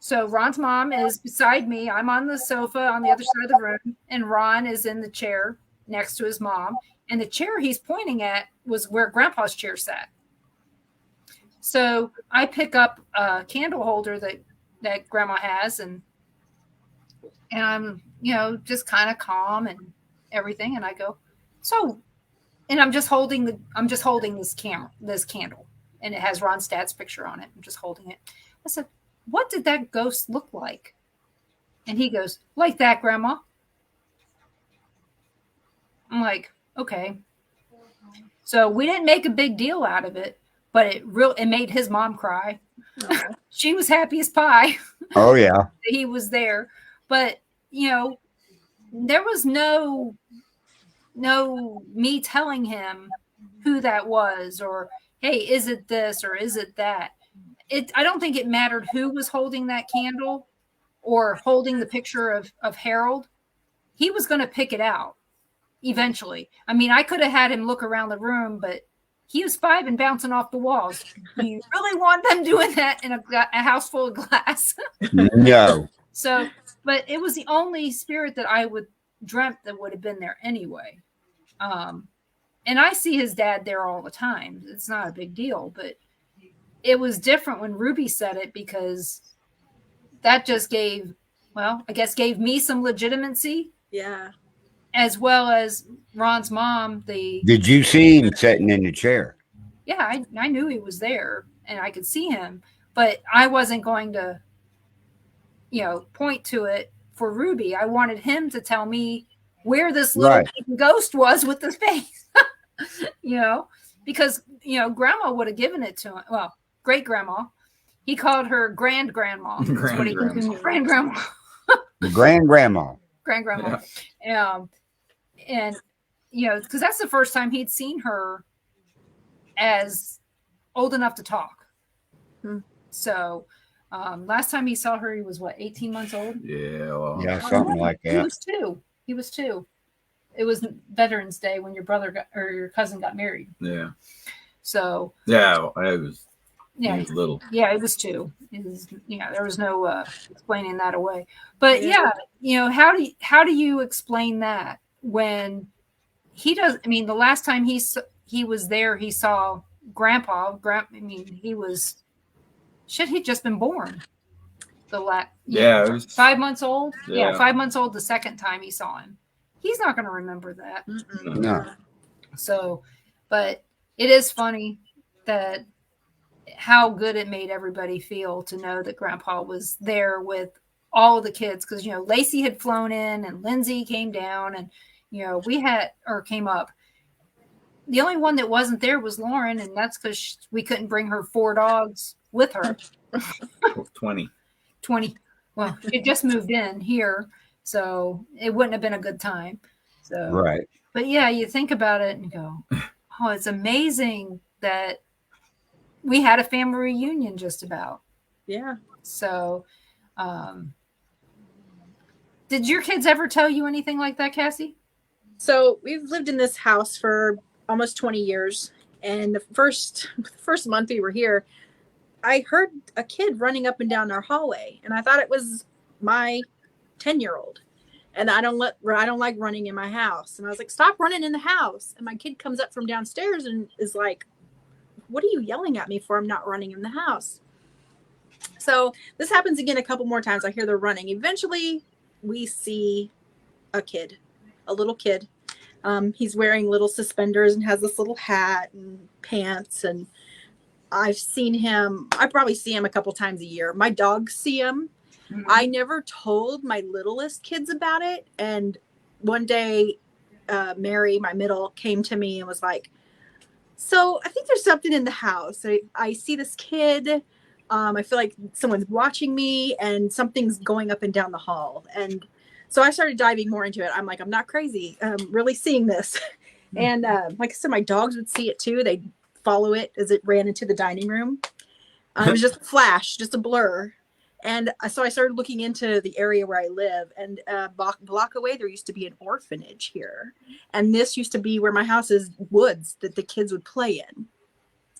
So Ron's mom is beside me. I'm on the sofa on the other side of the room, and Ron is in the chair next to his mom. And the chair he's pointing at was where Grandpa's chair sat. So I pick up a candle holder that Grandma has, and I'm, just kind of calm and everything. And I go, and I'm just holding this candle, and it has Ron Stad's picture on it. I'm just holding it. I said, what did that ghost look like? And he goes, like that, Grandma. I'm like, okay. So we didn't make a big deal out of it, but it made his mom cry. Oh. She was happy as pie. Oh yeah. He was there. But there was no me telling him who that was, or hey, is it this or is it that? I don't think it mattered who was holding that candle or holding the picture of Harold. He was going to pick it out eventually. I mean, I could have had him look around the room, but he was 5 and bouncing off the walls. Do you really want them doing that in a house full of glass? No. So, but it was the only spirit that I would dreamt that would have been there anyway. And I see his dad there all the time. It's not a big deal, but it was different when Ruby said it, because that just gave me some legitimacy. Yeah. As well as Ron's mom. Did you see him sitting in the chair? Yeah, I knew he was there and I could see him, but I wasn't going to, point to it for Ruby. I wanted him to tell me where this little ghost was with the face, because, Grandma would have given it to him. Well, great grandma. He called her grand grandma. Grand grandma. Grand grandma. Grand grandma. And because that's the first time he'd seen her as old enough to talk. Hmm. So last time he saw her, he was 18 months old? Yeah. Well, Yeah, something like that. He was two. It was Veterans Day when your your cousin got married. Yeah. So yeah, I was. Yeah, he was little. Yeah, it was two. There was no explaining that away. But how do you explain that when he does? I mean, the last time he was there, he saw Grandpa. He was he'd just been born. It was 5 months old. Yeah, 5 months old. The second time he saw him, he's not going to remember that. No. So, but it is funny that how good it made everybody feel to know that Grandpa was there with all the kids, because Lacey had flown in and Lindsay came down, and came up. The only one that wasn't there was Lauren, and that's because we couldn't bring her 4 dogs with her. 20. Well, she just moved in here, so it wouldn't have been a good time. So right. But yeah, you think about it and go, oh, it's amazing that we had a family reunion just about. Yeah. So, did your kids ever tell you anything like that, Cassie? So we've lived in this house for almost 20 years. And the first month we were here, I heard a kid running up and down our hallway, and I thought it was my 10-year-old. And I don't like running in my house. And I was like, stop running in the house. And my kid comes up from downstairs and is like, what are you yelling at me for? I'm not running in the house. So this happens again a couple more times. I hear they're running. Eventually we see a little kid. He's wearing little suspenders and has this little hat and pants. And I've seen him. I probably see him a couple times a year. My dogs see him. Mm-hmm. I never told my littlest kids about it. And one day, Mary, my middle, came to me and was like, so I think there's something in the house. I see this kid. I feel like someone's watching me and something's going up and down the hall. And so I started diving more into it. I'm like, I'm not crazy. I'm really seeing this. And like I said, my dogs would see it too. They'd follow it as it ran into the dining room. It was just a flash, just a blur. And so I started looking into the area where I live, and a block away, there used to be an orphanage here. And this used to be where my house is, woods that the kids would play in.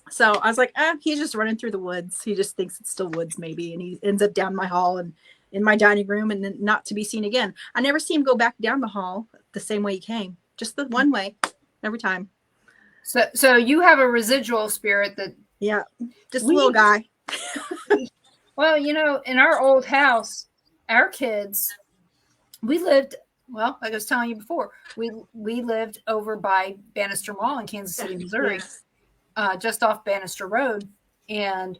So I was like, he's just running through the woods. He just thinks it's still woods maybe. And he ends up down my hall and in my dining room, and then not to be seen again. I never see him go back down the hall the same way he came, just the one way every time. So you have a residual spirit that. Yeah. Just a little guy. Well, in our old house, our kids, we lived, like I was telling you before, we lived over by Bannister Mall in Kansas City, Missouri, yes. Just off Bannister Road. And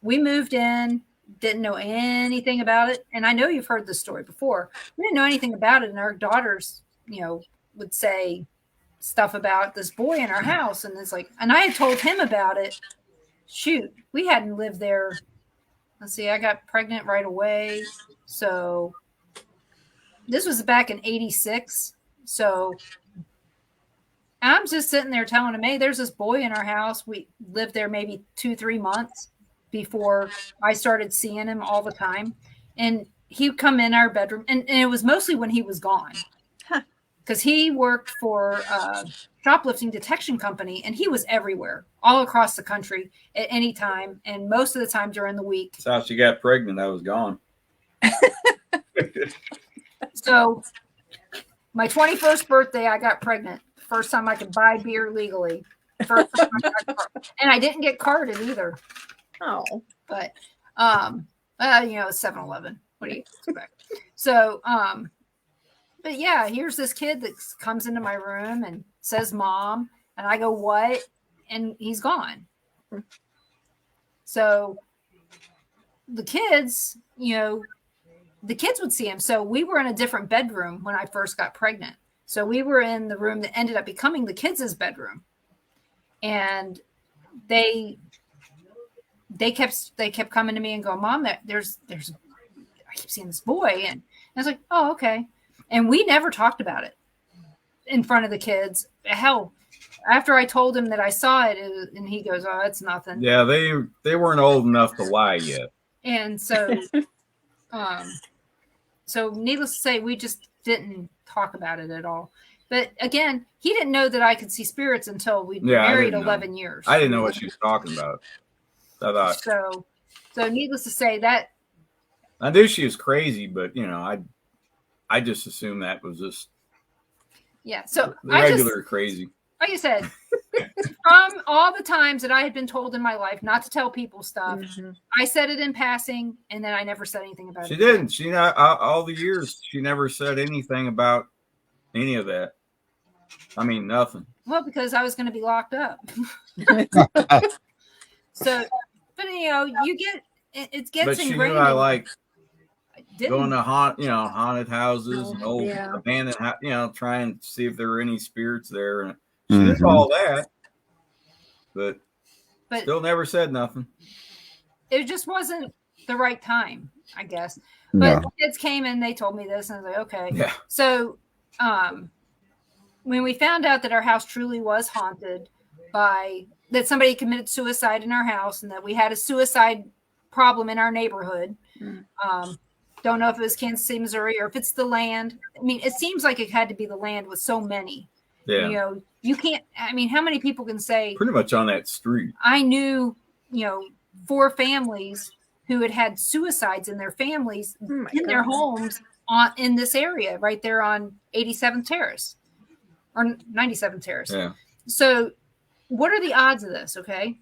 we moved in, didn't know anything about it. And I know you've heard this story before. We didn't know anything about it. And our daughters, would say stuff about this boy in our house. And it's like, and I had told him about it. Shoot, we hadn't lived there. Let's see, I got pregnant right away. So this was back in 86. So I'm just sitting there telling him, hey, there's this boy in our house. We lived there maybe 2-3 months before I started seeing him all the time. And he'd come in our bedroom. And it was mostly when he was gone. Because he worked for a shoplifting detection company, and he was everywhere, all across the country at any time, and most of the time during the week. That's how she got pregnant. I was gone. So my 21st birthday, I got pregnant. First time I could buy beer legally. And I didn't get carded either. Oh. But, 7-Eleven. What do you expect? So, but yeah, here's this kid that comes into my room and says, Mom, and I go, what? And he's gone. So the kids would see him. So we were in a different bedroom when I first got pregnant. So we were in the room that ended up becoming the kids' bedroom. And they kept coming to me and going, Mom, there's I keep seeing this boy. And I was like, oh, okay. And we never talked about it in front of the kids. Hell, after I told him that I saw it, and he goes, "Oh, it's nothing." Yeah, they weren't old enough to lie yet. And so, so needless to say, we just didn't talk about it at all. But again, he didn't know that I could see spirits until we'd been married 11 years. I didn't know what she was talking about. I thought so needless to say that I knew she was crazy, but I just assumed that was just So regular crazy. Like I said, from all the times that I had been told in my life not to tell people stuff, I said it in passing, and then I never said anything about it. She didn't. She not all the years. She never said anything about any of that. I mean, nothing. Well, because I was going to be locked up. So, but you get it gets But she ingrained. knew I like going to haunted houses and old abandoned, try and see if there were any spirits there. And she did all that, but still never said nothing. It just wasn't the right time, I guess. But kids came and they told me this, and I was like, okay. Yeah. So, when we found out that our house truly was haunted that somebody committed suicide in our house, and that we had a suicide problem in our neighborhood. Don't know if it was Kansas City, Missouri, or if it's the land. I mean, it seems like it had to be the land with so many. Yeah. You can't. I mean, how many people can say? Pretty much on that street. I knew, 4 families who had suicides in their families in their homes in this area right there on 87th Terrace or 97th Terrace. Yeah. So, what are the odds of this? Okay,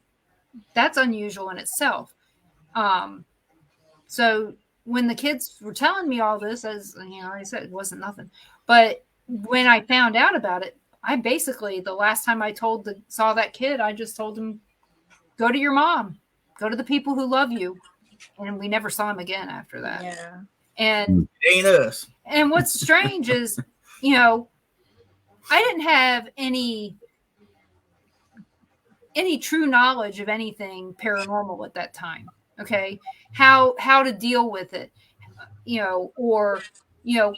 that's unusual in itself. So when the kids were telling me all this, as I said, it wasn't nothing. But when I found out about it, I basically, the last time I saw that kid, I just told him, go to your mom, go to the people who love you. And we never saw him again after that. Yeah. And it ain't us. And what's strange is, I didn't have any true knowledge of anything paranormal at that time. Okay. How to deal with it,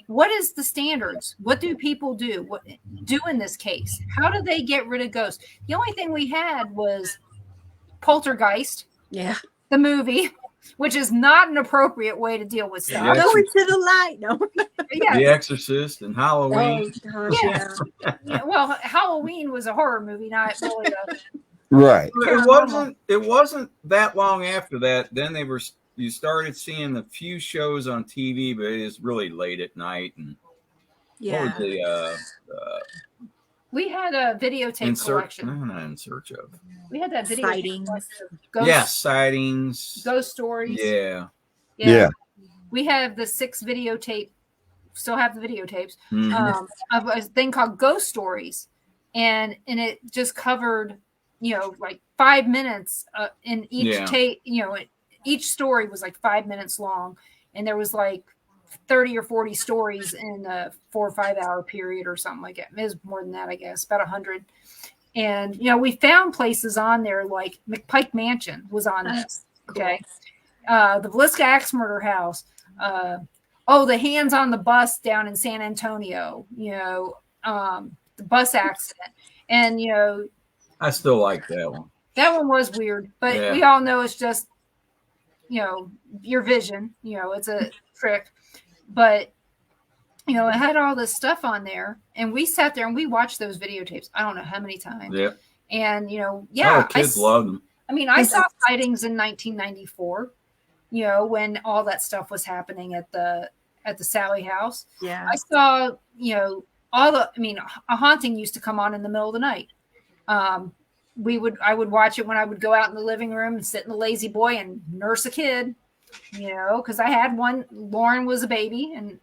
what is the standards? What do people do? What do in this case? How do they get rid of ghosts? The only thing we had was Poltergeist. Yeah. The movie, which is not an appropriate way to deal with stuff. Go into the light. No. Yeah. The Exorcist and Halloween. Oh, gosh, yeah. Well, Halloween was a horror movie, not really right. It wasn't that long after that. Then you started seeing a few shows on TV, but it was really late at night. And what was we had a videotape collection. No, not In Search Of. We had that video. Sightings. Sightings. Ghost stories. Yeah. We have the 6 videotape. Still have the videotapes of a thing called Ghost Stories, and it just covered, like 5 minutes in each tape. Each story was like 5 minutes long, and there was like 30 or 40 stories in a 4 or 5 hour period or something like that. It was more than that, I guess, about 100. And, we found places on there like McPike Mansion was on this. Okay. The Villisca Axe Murder House. The Hands on the Bus down in San Antonio, the bus accident. And, I still like that one. That one was weird, but we all know it's just, your vision, it's a trick. But, it had all this stuff on there, and we sat there and we watched those videotapes. I don't know how many times. Yeah. And, kids loved them. I mean, I saw sightings in 1994, when all that stuff was happening at the Sally house. Yeah. I saw, a haunting used to come on in the middle of the night. I would watch it when I would go out in the living room and sit in the lazy boy and nurse a kid, because I had one. Lauren was a baby, and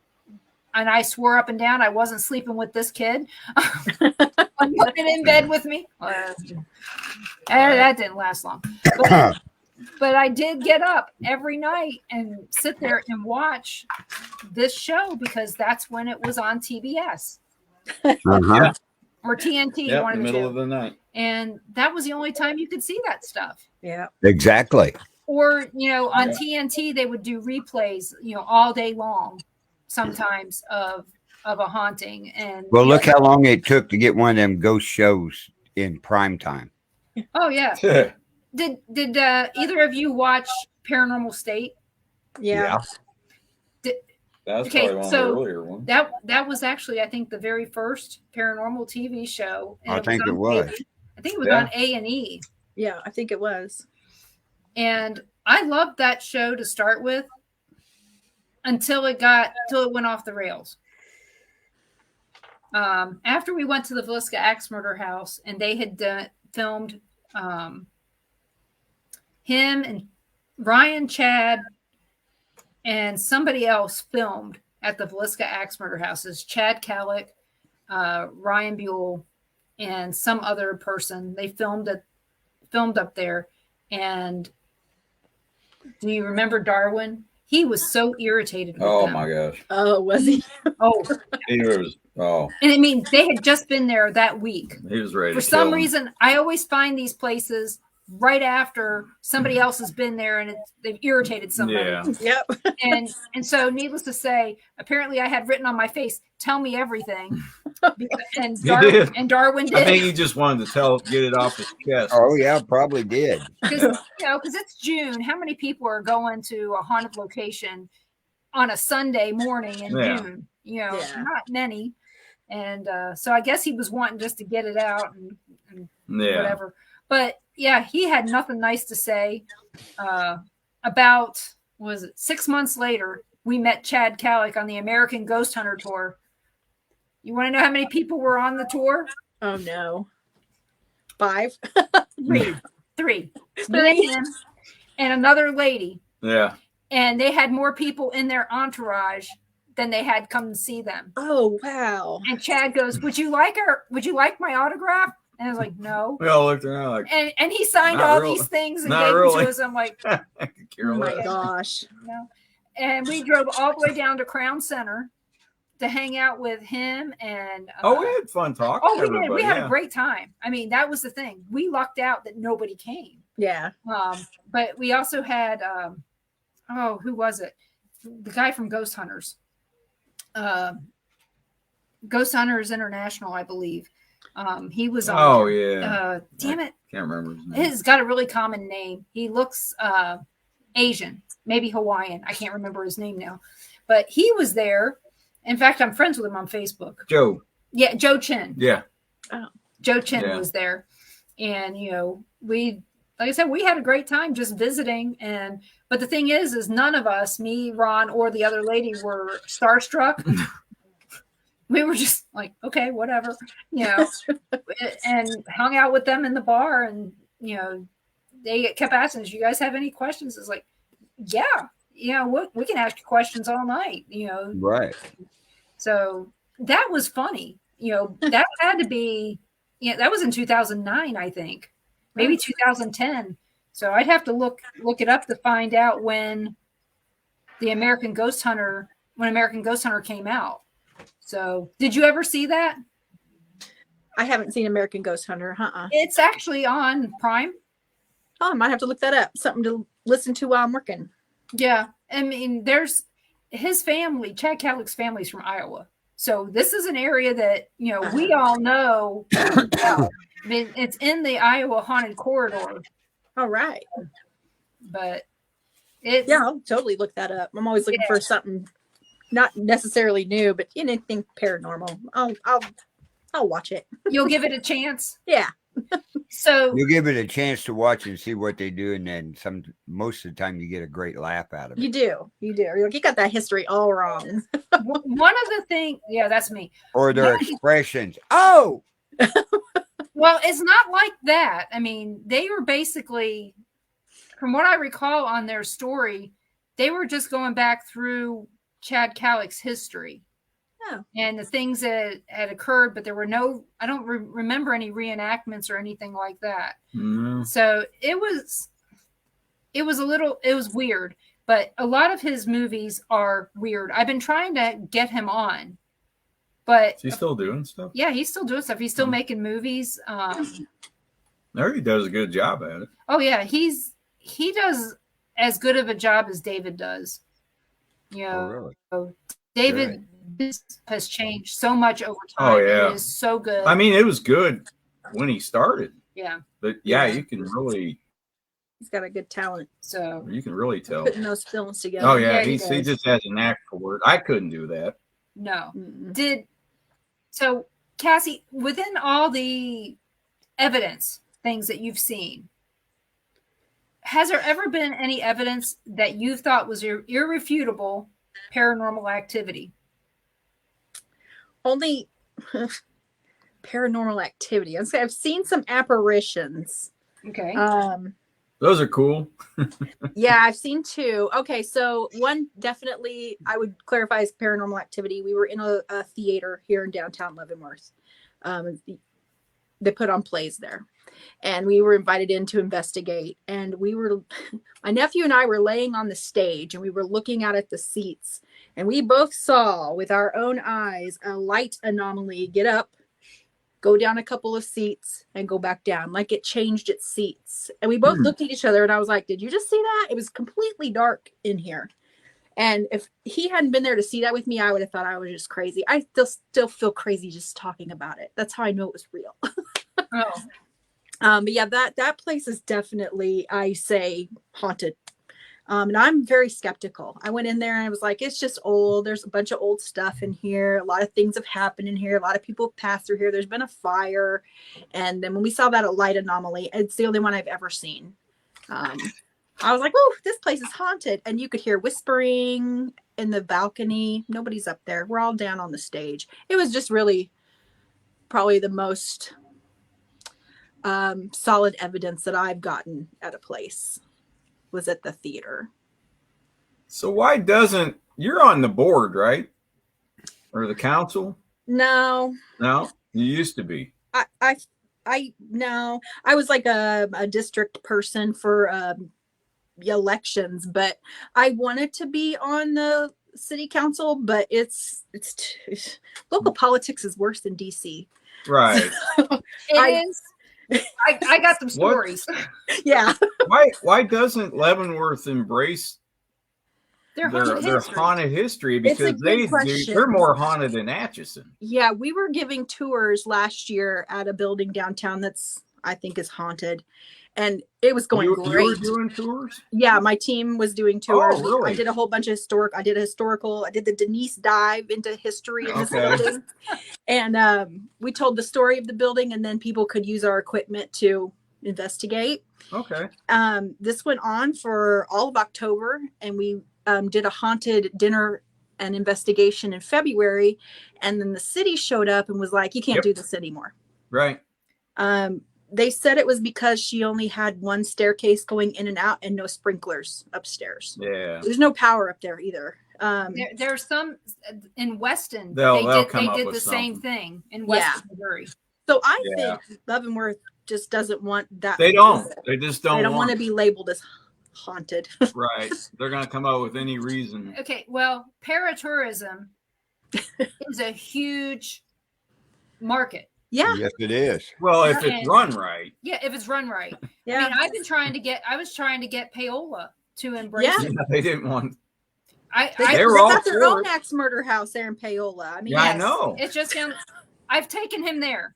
I swore up and down I wasn't sleeping with this kid. I'm putting it in bed with me. That didn't last long. But I did get up every night and sit there and watch this show because that's when it was on TBS. Or TNT. One in the middle of the night. And that was the only time you could see that stuff. Yeah. Exactly. Or, on TNT, they would do replays, all day long, sometimes of a haunting. And look how long it took to get one of them ghost shows in prime time. Oh yeah. Did either of you watch Paranormal State? Yeah. That's probably one of the earlier ones. That was actually, I think, the very first paranormal TV show. And I think it was. I think it was on A&E. Yeah, I think it was. And I loved that show to start with until it went off the rails. After we went to the Villisca Axe Murder House, and they had filmed him and Ryan, Chad, and somebody else filmed at the Villisca Axe Murder Houses. Chad Kallick, Ryan Buell, and some other person. They filmed up there. And do you remember Darwin? He was so irritated with them. My gosh. Oh, was he? Oh. He was. Oh. And I mean, they had just been there that week. He was ready. For some reason, I always find these places right after somebody else has been there and they've irritated somebody. Yeah. Yep. And so, needless to say, apparently I had written on my face, "Tell me everything." And Darwin did. I think he just wanted to get it off his chest. Oh yeah, probably did. Because it's June. How many people are going to a haunted location on a Sunday morning in June? Not many. And so I guess he was wanting just to get it out and whatever. But yeah, he had nothing nice to say. About 6 months later, we met Chad Kallick on the American Ghost Hunter tour. You want to know how many people were on the tour? Oh no. 5? Three. Me and him and another lady. Yeah. And they had more people in their entourage than they had come to see them. Oh wow. And Chad goes, Would you like my autograph? And I was like, no. We all looked around like, and he signed all these things and gave them to us. I'm like, oh my gosh. No. And we drove all the way down to Crown Center to hang out with him. And we had fun talking. Oh, we did. We had a great time. I mean, that was the thing. We lucked out that nobody came. Yeah. But we also had, who was it? The guy from Ghost Hunters. Ghost Hunters International, I believe. He was on. Oh yeah. Damn it! Can't remember his name. He's got a really common name. He looks Asian, maybe Hawaiian. I can't remember his name now, but he was there. In fact, I'm friends with him on Facebook. Joe. Yeah, Joe Chin. Yeah. Oh. Joe Chin was there, and like I said, we had a great time just visiting. But the thing is none of us, me, Ron, or the other lady, were starstruck. We were just like, okay, whatever, and hung out with them in the bar. And, they kept asking us, you guys have any questions? It's like, yeah, we can ask you questions all night, Right. So that was funny. That had to be, that was in 2009, I think, maybe 2010. So I'd have to look it up to find out when American Ghost Hunter came out. So, did you ever see that? I haven't seen American Ghost Hunter. It's actually on Prime. Oh, I might have to look that up. Something to listen to while I'm working. Yeah. I mean, there's his family, Chad Kallick's family's from Iowa. So, this is an area that, we all know about. I mean, it's in the Iowa Haunted Corridor. All right. But I'll totally look that up. I'm always looking for something not necessarily new, but anything paranormal. I'll watch it. You'll give it a chance? Yeah. So you give it a chance to watch and see what they do, and then most of the time you get a great laugh out of it. You do. You're like, you got that history all wrong. One of the things, that's me. Or their expressions. Oh. Well, it's not like that. I mean, they were basically, from what I recall on their story, they were just going back through Chad Kallick's history and the things that had occurred, but there were I don't remember any reenactments or anything like that. Mm-hmm. So it was weird, but a lot of his movies are weird. I've been trying to get him on, but is he still doing stuff? Yeah, he's still doing stuff. He's still making movies. There he does a good job at it. Oh yeah. He does as good of a job as David does. Oh, really? David has changed so much over time. Oh, yeah. It is so good. I mean, it was good when he started. Yeah. But yeah, you can really. He's got a good talent. So you can really tell. Putting those films together. Oh yeah, he just has a knack for it. I couldn't do that. No. Mm-mm. So Cassie, within all the evidence things that you've seen, has there ever been any evidence that you thought was irrefutable paranormal activity? Only paranormal activity. I've seen some apparitions. Okay. Those are cool. Yeah, I've seen two. Okay, so one definitely I would clarify as paranormal activity. We were in a theater here in downtown Leavenworth. They put on plays there, and we were invited in to investigate. And my nephew and I were laying on the stage, and we were looking out at the seats, and we both saw with our own eyes a light anomaly get up, go down a couple of seats, and go back down, like it changed its seats. And we both looked at each other, and I was like, did you just see that? It was completely dark in here. And if he hadn't been there to see that with me, I would have thought I was just crazy. I still feel crazy just talking about it. That's how I know it was real. But yeah, that place is definitely, I say, haunted. And I'm very skeptical. I went in there and I was like, it's just old. There's a bunch of old stuff in here. A lot of things have happened in here. A lot of people have passed through here. There's been a fire. And then when we saw that light anomaly, it's the only one I've ever seen. I was like, oh, this place is haunted. And you could hear whispering in the balcony. Nobody's up there. We're all down on the stage. It was just really probably the most solid evidence that I've gotten at a place was at the theater. So why doesn't, you're on the board, right? Or the council? No, you used to be. No, I was like a district person for elections, but I wanted to be on the city council, but it's local politics is worse than DC. Right. It is. I got some stories. Yeah. Why doesn't Leavenworth embrace their haunted history? Because they're more haunted than Atchison. Yeah, we were giving tours last year at a building downtown that's I think is haunted, and it was going great. You were doing tours? Yeah, my team was doing tours. Oh, really? I did a whole bunch of I did the Denise dive into history in this building. And we told the story of the building, and then people could use our equipment to investigate. Okay. This went on for all of October, and we did a haunted dinner and investigation in February, and then the city showed up and was like, you can't do this anymore. Right. They said it was because she only had one staircase going in and out and no sprinklers upstairs. Yeah. There's no power up there either. There's some in Weston. They did the same thing in Weston, Missouri. So I think Leavenworth just doesn't want that. They don't. They just don't. They don't want to be labeled as haunted. Right. They're going to come out with any reason. Okay. Well, paratourism is a huge market. Yeah. Yes, it is. Well, if it's run right. Yeah, if it's run right. Yeah. I mean, I was trying to get Paola to embrace it. Yeah, they didn't want. They got their own axe murder house there in Paola. I mean, I know. It's just I've taken him there.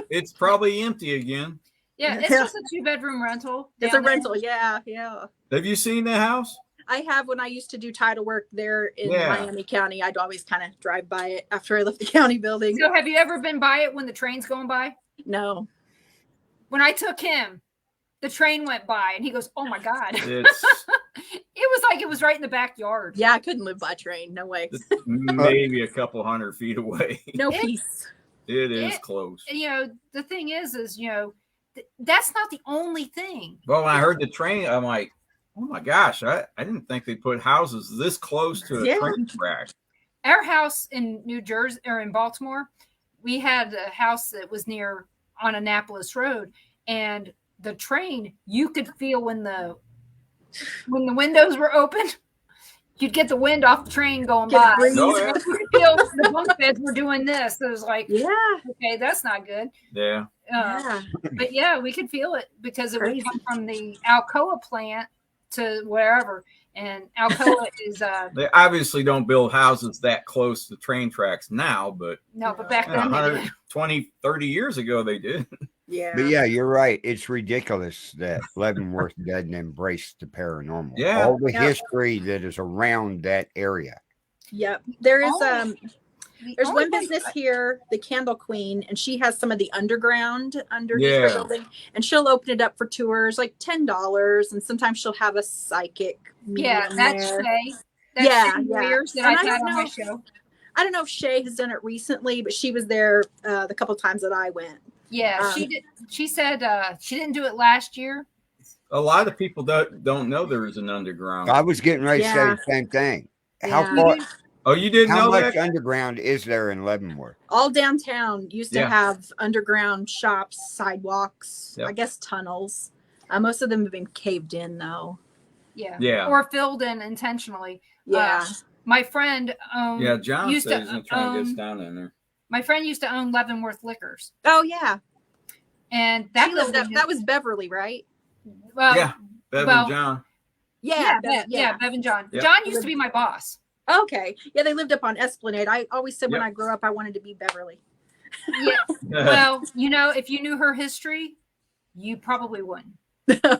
It's probably empty again. Yeah, it's just a 2-bedroom rental. It's a rental. Yeah. Have you seen the house? I have. When I used to do title work there in Miami County, I'd always kind of drive by it after I left the county building. So have you ever been by it when the train's going by? No. When I took him, the train went by and he goes, oh my God. It was like it was right in the backyard. Yeah, I couldn't live by train. No way. Maybe a couple 100 feet away. No peace. It is close. The thing is, that's not the only thing. Well, when I heard the train, I'm like, oh my gosh, I didn't think they put houses this close to a train track. Our house in New Jersey or in Baltimore, we had a house that was on Annapolis Road, and the train, you could feel when the windows were open, you'd get the wind off the train going by. You could feel the bunk beds were doing this. It was like, okay, that's not good. Yeah. But yeah, we could feel it because it would come from the Alcoa plant to wherever. And Alcoa is they obviously don't build houses that close to train tracks now, but but back then 120, 30 years ago they did. Yeah. But yeah, you're right. It's ridiculous that Leavenworth doesn't embrace the paranormal. Yeah. All the history that is around that area. Yep. There is there's one business here, the Candle Queen, and she has some of the underground underneath her building, and she'll open it up for tours, like $10, and sometimes she'll have a psychic medium that's there. Shay. That's yeah. that I've had on my show. I don't know if Shay has done it recently, but she was there the couple times that I went. Yeah, she did. She said she didn't do it last year. A lot of people don't know there is an underground. I was getting ready to say the same thing. How far? Oh, you didn't know that? How much underground is there in Leavenworth? All downtown used to have underground shops, sidewalks, I guess tunnels. Most of them have been caved in, though. Yeah. Or filled in intentionally. Yeah. My friend owned. Yeah, John used said he's going to try and get us down in there. My friend used to own Leavenworth Liquors. Oh, yeah. And that was Beverly, right? Well, yeah, Bev and John. Yeah, Bev and John. Yep. John used to be my boss. Okay. Yeah, they lived up on Esplanade. I always said when I grew up, I wanted to be Beverly. Yeah. Well, if you knew her history, you probably wouldn't. I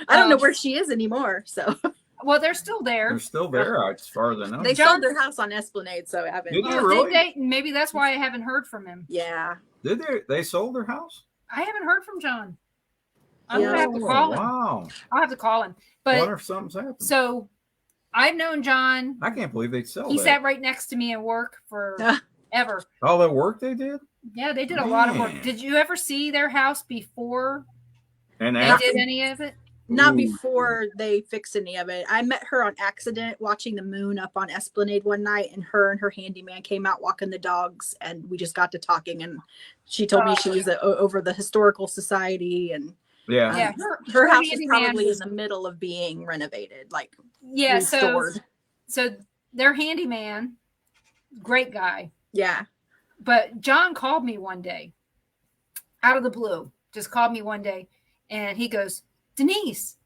don't know where she is anymore. So. Well, they're still there. They're still there, as far as I know. They sold their house on Esplanade, so I haven't. Did they really? Maybe that's why I haven't heard from him. Yeah. Did they sold their house? I haven't heard from John. I'm gonna have to call him. Wow. I'll have to call him. But I wonder if something's happened. So I've known John. I can't believe they sell. He sat right next to me at work for ever. All that work they did? Yeah, they did a lot of work. Did you ever see their house before and they did any of it? Not before they fixed any of it. I met her on accident watching the moon up on Esplanade one night, and her handyman came out walking the dogs, and we just got to talking, and she told me she was over the historical society, and her house is probably in the middle of being renovated, like restored. So their handyman, great guy. Yeah. But John called me one day out of the blue, just called me one day, and he goes, Denise,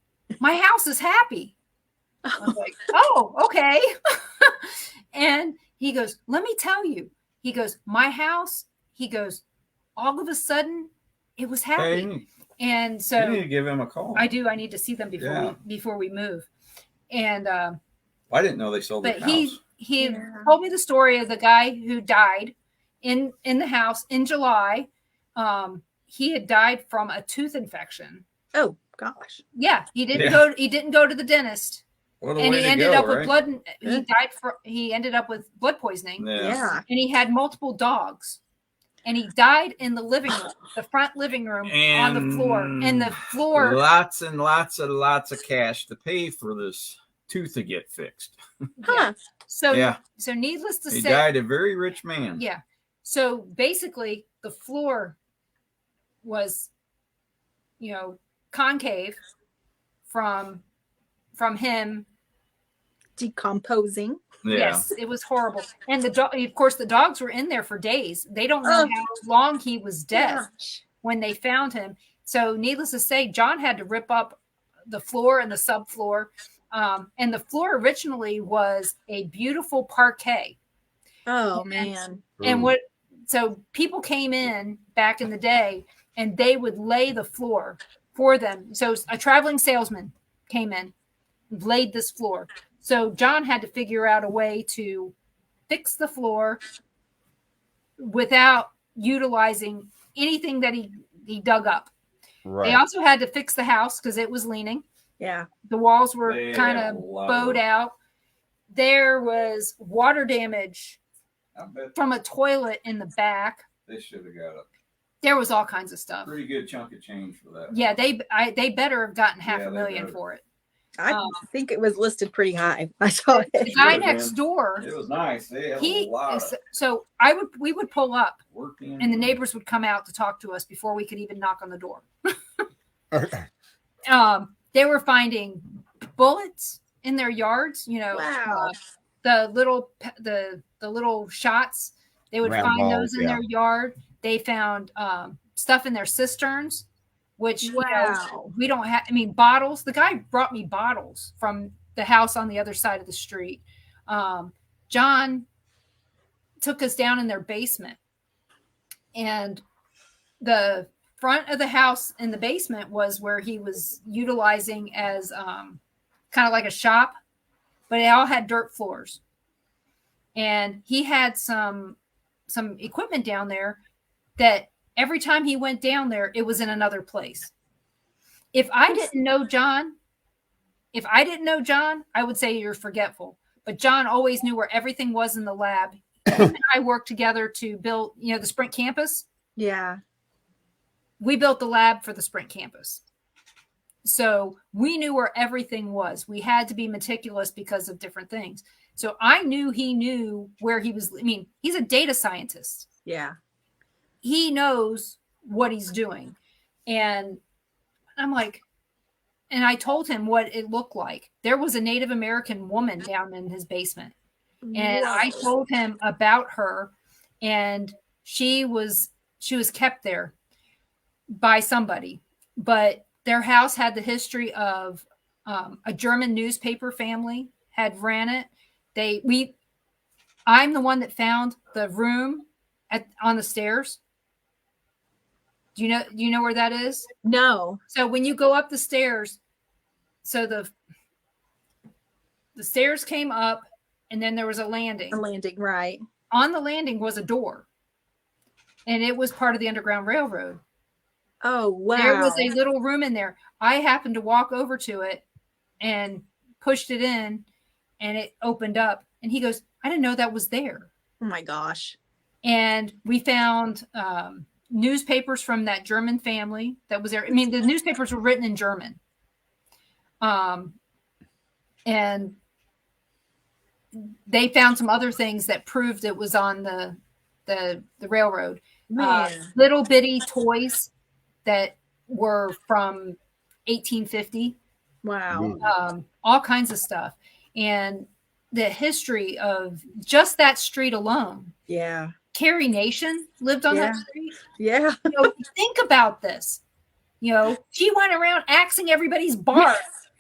my house is happy. I was like, oh, okay. And he goes, let me tell you. He goes, my house, he goes, all of a sudden, it was happy. Hey, and so you need to give him a call. I do. I need to see them before we move. And I didn't know they sold the house. He told me the story of the guy who died in the house in July. He had died from a tooth infection. Oh gosh. Yeah, he didn't go to the dentist. What a and way he to ended go, up right? with blood. He ended up with blood poisoning. Yeah. And he had multiple dogs. And he died in the living room, the front living room, on the floor. And the floor. Lots and lots of cash to pay for this tooth to get fixed. Huh. So needless to say, he died a very rich man. Yeah. So basically, the floor was, concave from him decomposing. Yeah. Yes, it was horrible. And of course, the dogs were in there for days. They don't know how long he was dead when they found him. So needless to say, John had to rip up the floor and the subfloor. And the floor originally was a beautiful parquet. Oh, man. And so people came in back in the day and they would lay the floor for them. So a traveling salesman came in, laid this floor. So John had to figure out a way to fix the floor without utilizing anything that he dug up. Right. They also had to fix the house because it was leaning. Yeah. The walls were kind of bowed out. There was water damage from a toilet in the back. They should have got it. There was all kinds of stuff. Pretty good chunk of change for that. Yeah, they better have gotten $500,000 for it. I think it was listed pretty high. I saw it. The guy next door. It was nice. They had a lot of so we would pull up, and the neighbors would come out to talk to us before we could even knock on the door. They were finding bullets in their yards. Wow. The little shots. They would find those in their yard. They found stuff in their cisterns which wow. We don't have. I mean, bottles. The guy brought me bottles from the house on the other side of the street. John took us down in their basement, and the front of the house in the basement was where he was utilizing as kind of like a shop, but it all had dirt floors. And he had some equipment down there that every time he went down there, it was in another place. If I didn't know John, I would say you're forgetful. But John always knew where everything was in the lab. He and I worked together to build, the Sprint campus. Yeah. We built the lab for the Sprint campus. So we knew where everything was. We had to be meticulous because of different things. So I knew he knew where he was. I mean, he's a data scientist. Yeah. He knows what he's doing. And I'm like, and I told him what it looked like. There was a Native American woman down in his basement. And I told him about her, and she was kept there by somebody. But their house had the history of a German newspaper family had ran it. I'm the one that found the room on the stairs. Do you know where that is? No. So when you go up the stairs, so the stairs came up, and then there was a landing. A landing, right. On the landing was a door, and it was part of the Underground Railroad. Oh, wow. There was a little room in there. I happened to walk over to it and pushed it in, and it opened up. And he goes, I didn't know that was there. Oh, my gosh. And we found newspapers from that German family that was there. I mean, the newspapers were written in German. And they found some other things that proved it was on the railroad. Little bitty toys that were from 1850. Wow. All kinds of stuff. And the history of just that street alone. Yeah. Carrie Nation lived on that street. Yeah. Think about this. She went around axing everybody's bar.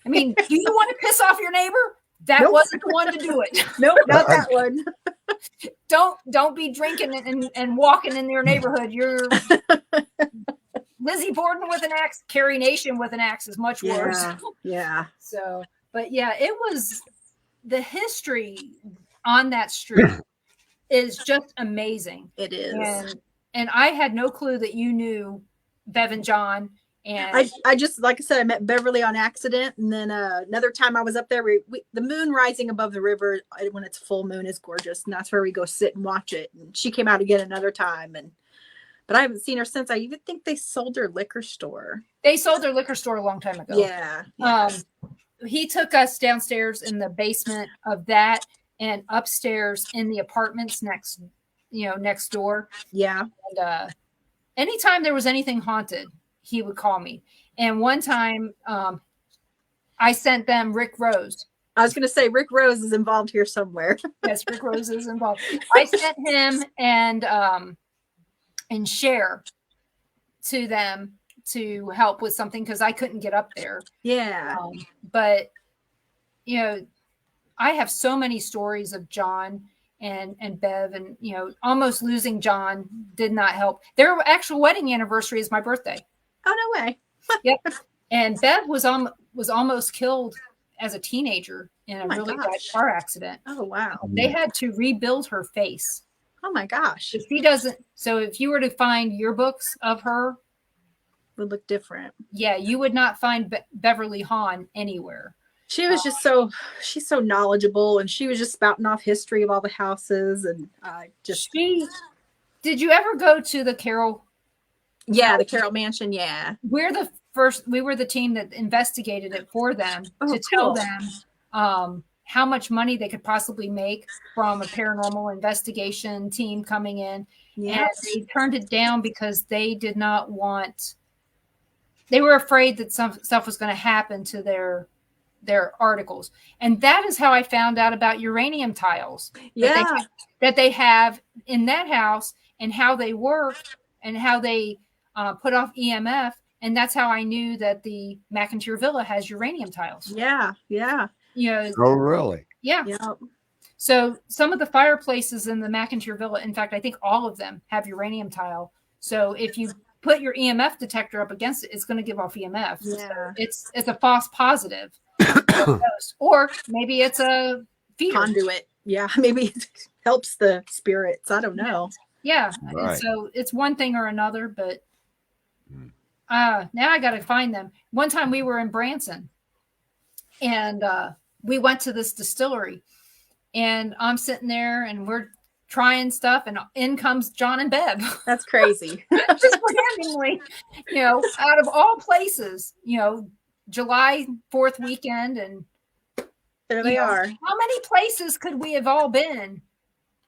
I mean, do you want to piss off your neighbor? That wasn't the one to do it. Nope, not that one. Don't be drinking and walking in your neighborhood. You're Lizzie Borden with an axe, Carrie Nation with an axe is much worse. Yeah. So, but yeah, it was the history on that street is just amazing. It is. And I had no clue that you knew Bev and John. And I just, like I said, I met Beverly on accident. And then another time I was up there, the moon rising above the river when it's full moon is gorgeous. And that's where we go sit and watch it. And she came out again another time. But I haven't seen her since. I even think they sold their liquor store. They sold their liquor store a long time ago. Yeah. He took us downstairs in the basement of that and upstairs in the apartments next door. Yeah. And anytime there was anything haunted, he would call me. And one time I sent them Rick Rose. I was going to say Rick Rose is involved here somewhere. Yes, Rick Rose is involved. I sent him and Cher to them to help with something because I couldn't get up there. Yeah. But, I have so many stories of John and Bev, and, almost losing John did not help. Their actual wedding anniversary is my birthday. Oh, no way. Yep. And Bev was almost killed as a teenager in a really bad car accident. Oh, wow. They had to rebuild her face. Oh, my gosh. So if you were to find yearbooks of her, would look different. Yeah, you would not find Beverly Hahn anywhere. She was just she's so knowledgeable, and she was just spouting off history of all the houses, and Did you ever go to the Carroll? Yeah, the Carroll Mansion. Yeah, we were the team that investigated it for them tell them how much money they could possibly make from a paranormal investigation team coming in. Yes. And they turned it down because they did not want. They were afraid that some stuff was going to happen to their articles. And that is how I found out about uranium tiles that they have in that house, and how they work and how they put off EMF And that's how I knew that the McIntyre Villa has uranium tiles. Yeah. Oh, really? Yeah. Yep. So some of the fireplaces in the McIntyre Villa, in fact, I think all of them have uranium tile. So if you put your EMF detector up against it, it's going to give off EMF. Yeah. So it's a false positive. Or maybe it's a feeder. Conduit. Yeah. Maybe it helps the spirits. I don't know. Yeah. Right. So it's one thing or another, but now I got to find them. One time we were in Branson and we went to this distillery. And I'm sitting there and we're trying stuff and in comes John and Bev. That's crazy. Just randomly, out of all places, July 4th weekend. And there they are. How many places could we have all been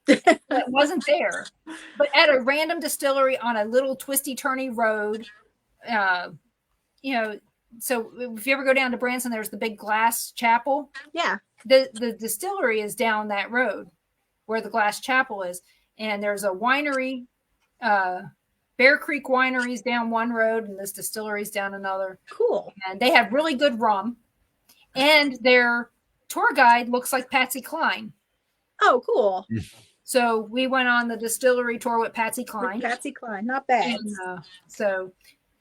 that wasn't there? But at a random distillery on a little twisty turny road, so if you ever go down to Branson, there's the big glass chapel. Yeah. The distillery is down that road where the glass chapel is. And there's a winery, Bear Creek Winery's down one road and this distillery's down another. Cool. And they have really good rum. And their tour guide looks like Patsy Cline. Oh, cool. So we went on the distillery tour with Patsy Cline. Patsy Cline, not bad. And, so,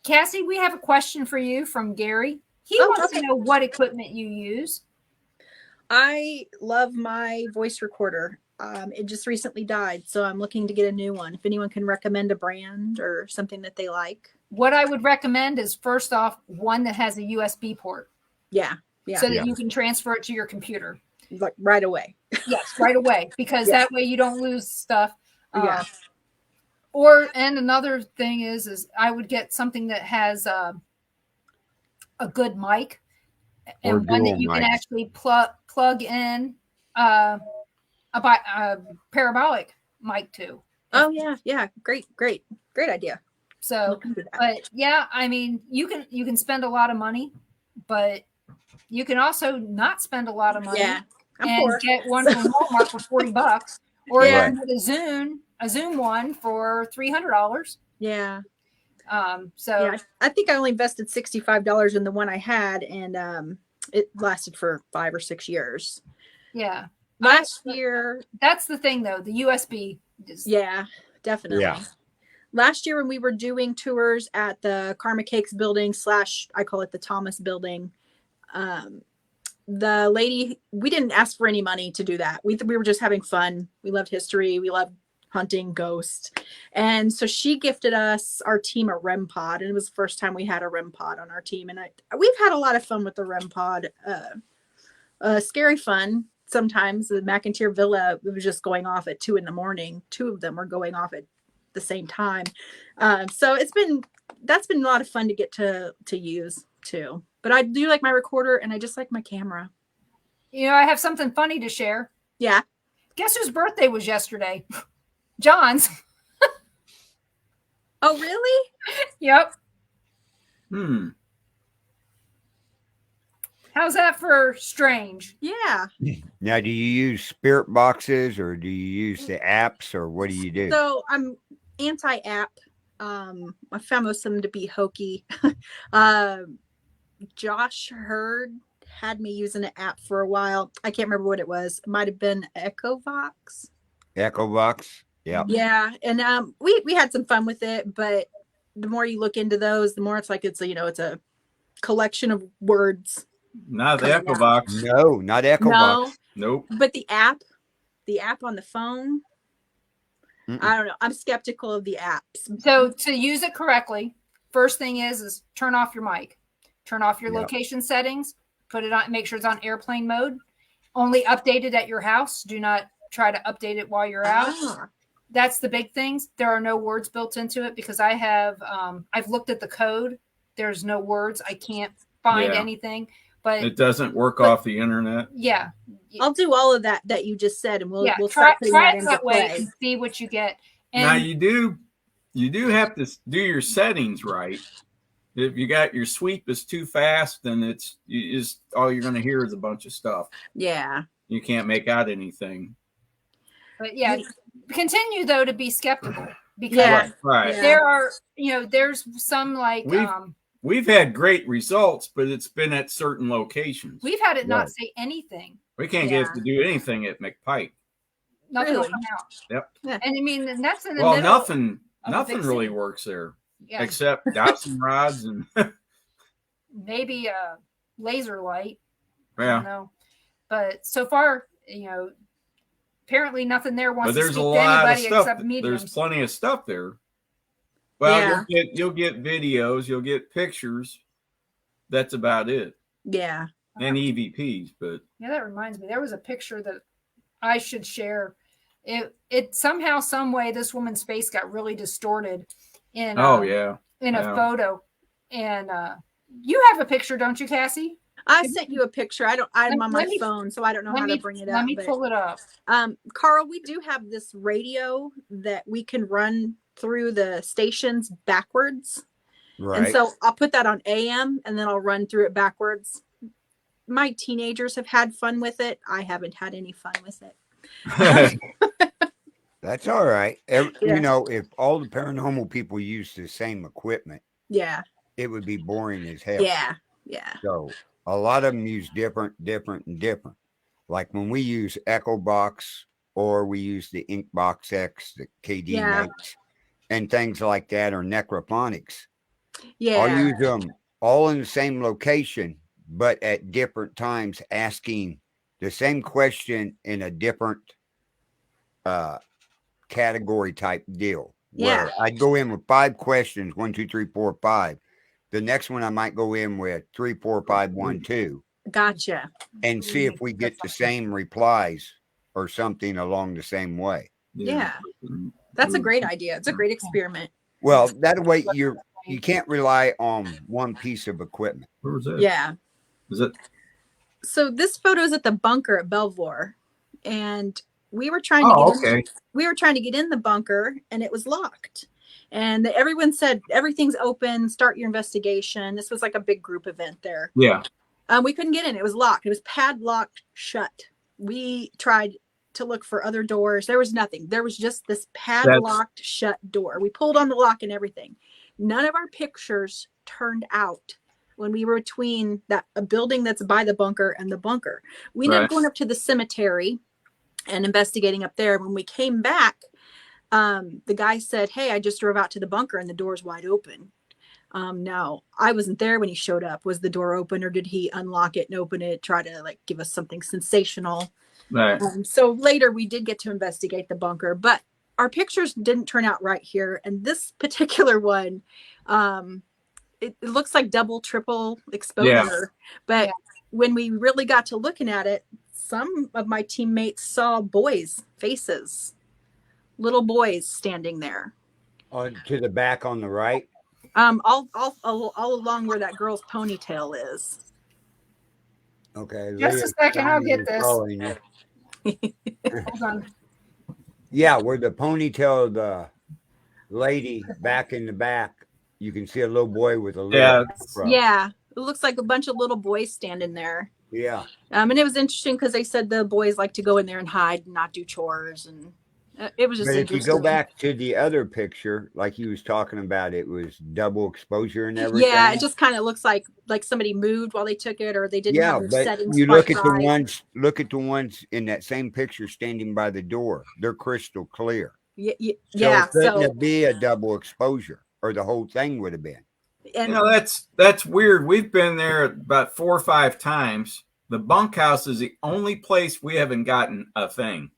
Cassie, we have a question for you from Gary. He wants to know what equipment you use. I love my voice recorder. It just recently died, so I'm looking to get a new one. If anyone can recommend a brand or something that they like. What I would recommend is, first off, one that has a USB port. Yeah. So that you can transfer it to your computer. Like right away. Yes, right away. Because that way you don't lose stuff. Yeah. And another thing is I would get something that has a good mic. And one that you can actually plug in a parabolic mic to. Oh yeah. Great idea. So, but yeah, I mean, you can spend a lot of money, but you can also not spend a lot of money and get one from Walmart for $40, or get a Zoom one for $300. Yeah. So I think I only invested $65 in the one I had, and it lasted for 5 or 6 years. Yeah. Last year. That's the thing, though. The USB. Yeah, definitely. Yeah. Last year when we were doing tours at the Karma Cakes building / I call it the Thomas building, the lady, we didn't ask for any money to do that. We were just having fun. We loved history. We loved hunting ghosts. And so she gifted us, our team, a REM pod. And it was the first time we had a REM pod on our team. And we've had a lot of fun with the REM pod. Scary fun. Sometimes the McIntyre Villa, it was just going off at 2 a.m. 2 of them were going off at the same time. So that's been a lot of fun to get to use too. But I do like my recorder and I just like my camera. I have something funny to share. Yeah. Guess whose birthday was yesterday? John's. Oh, really? Yep. How's that for strange? Yeah. Now, do you use spirit boxes or do you use the apps or what do you do? So I'm anti-app. I found most of them to be hokey. Josh Hurd had me using an app for a while. I can't remember what it was. It might have been EchoVox. EchoVox. Yeah. Yeah. And we had some fun with it, but the more you look into those, the more it's like it's a collection of words. Not the EchoVox. No, not EchoVox. Nope. But the app on the phone, I don't know. I'm skeptical of the apps. So to use it correctly, first thing is turn off your mic, turn off your location settings, put it on, make sure it's on airplane mode. Only update it at your house. Do not try to update it while you're out. That's the big things. There are no words built into it because I have, I've looked at the code. There's no words. I can't find anything. But it doesn't work off the internet. Yeah. I'll do all of that you just said, and we'll try start putting that it into that play. way and see what you get. And now you do have to do your settings right. If you got your sweep is too fast, then it's all you're going to hear is a bunch of stuff. Yeah. You can't make out anything. But continue though to be skeptical because right. there are, there's some like we've had great results, but it's been at certain locations. We've had it not say anything. We can't get it to do anything at McPike. Nothing will come out. Yep. Yeah. And I mean, and that's in the well, middle. Nothing really works there. Yeah. Except dowsing rods and maybe a laser light. Yeah. I don't know. But so far, apparently nothing there wants to speak to anybody except mediums. There's plenty of stuff there. Well, you'll get videos, you'll get pictures. That's about it. Yeah. And EVPs, but yeah, that reminds me. There was a picture that I should share. It somehow, some way, this woman's face got really distorted in a photo. And you have a picture, don't you, Cassie? I sent you a picture. I'm on my phone, so I don't know how to bring it up. Let me pull it up. Carl, we do have this radio that we can run through the stations backwards. Right. And so I'll put that on AM and then I'll run through it backwards. My teenagers have had fun with it. I haven't had any fun with it. That's all right. If all the paranormal people used the same equipment, it would be boring as hell. Yeah. So a lot of them use different. Like when we use Echo Box or we use the Ink Box X that KD makes and things like that, or Necrophonics. Yeah. I'll use them all in the same location, but at different times, asking the same question in a different category type deal. Where I'd go in with 5 questions, 1, 2, 3, 4, 5. The next one I might go in with 3, 4, 5, 1, 2. Gotcha. And see if we get the same replies or something along the same way. Yeah. That's a great idea. It's a great experiment. Well, that way you can't rely on one piece of equipment. Where was that? Yeah. Is it? So this photo is at the bunker at Belvoir, and we were trying to get in the bunker, and it was locked. And everyone said everything's open. Start your investigation. This was like a big group event there. Yeah. We couldn't get in. It was locked. It was padlocked shut. We tried to look for other doors. There was nothing. There was just this padlocked shut door. We pulled on the lock and everything. None of our pictures turned out when we were between a building that's by the bunker and the bunker. We ended up going up to the cemetery and investigating up there. When we came back, the guy said, "Hey, I just drove out to the bunker and the door's wide open." Now, I wasn't there when he showed up. Was the door open, or did he unlock it and open it, try to give us something sensational? Right. So later we did get to investigate the bunker, but our pictures didn't turn out right here. And this particular one, it looks like double, triple exposure. But when we really got to looking at it, some of my teammates saw boys' faces, little boys standing there. To the back on the right? All along where that girl's ponytail is. Okay. Just a second, I'll get this. Hold on. Yeah, where the ponytail of the lady back in the back, you can see a little boy with a little yeah. It looks like a bunch of little boys standing there. Yeah. And it was interesting because they said the boys like to go in there and hide and not do chores, and it was just interesting. If you go back to the other picture, like he was talking about, it was double exposure and everything. Yeah, it just kind of looks like somebody moved while they took it, or they didn't have their settings. You look at the ones in that same picture standing by the door. They're crystal clear. Yeah. So couldn't it be a double exposure, or the whole thing would have been? And that's weird. We've been there about 4 or 5 times. The bunkhouse is the only place we haven't gotten a thing.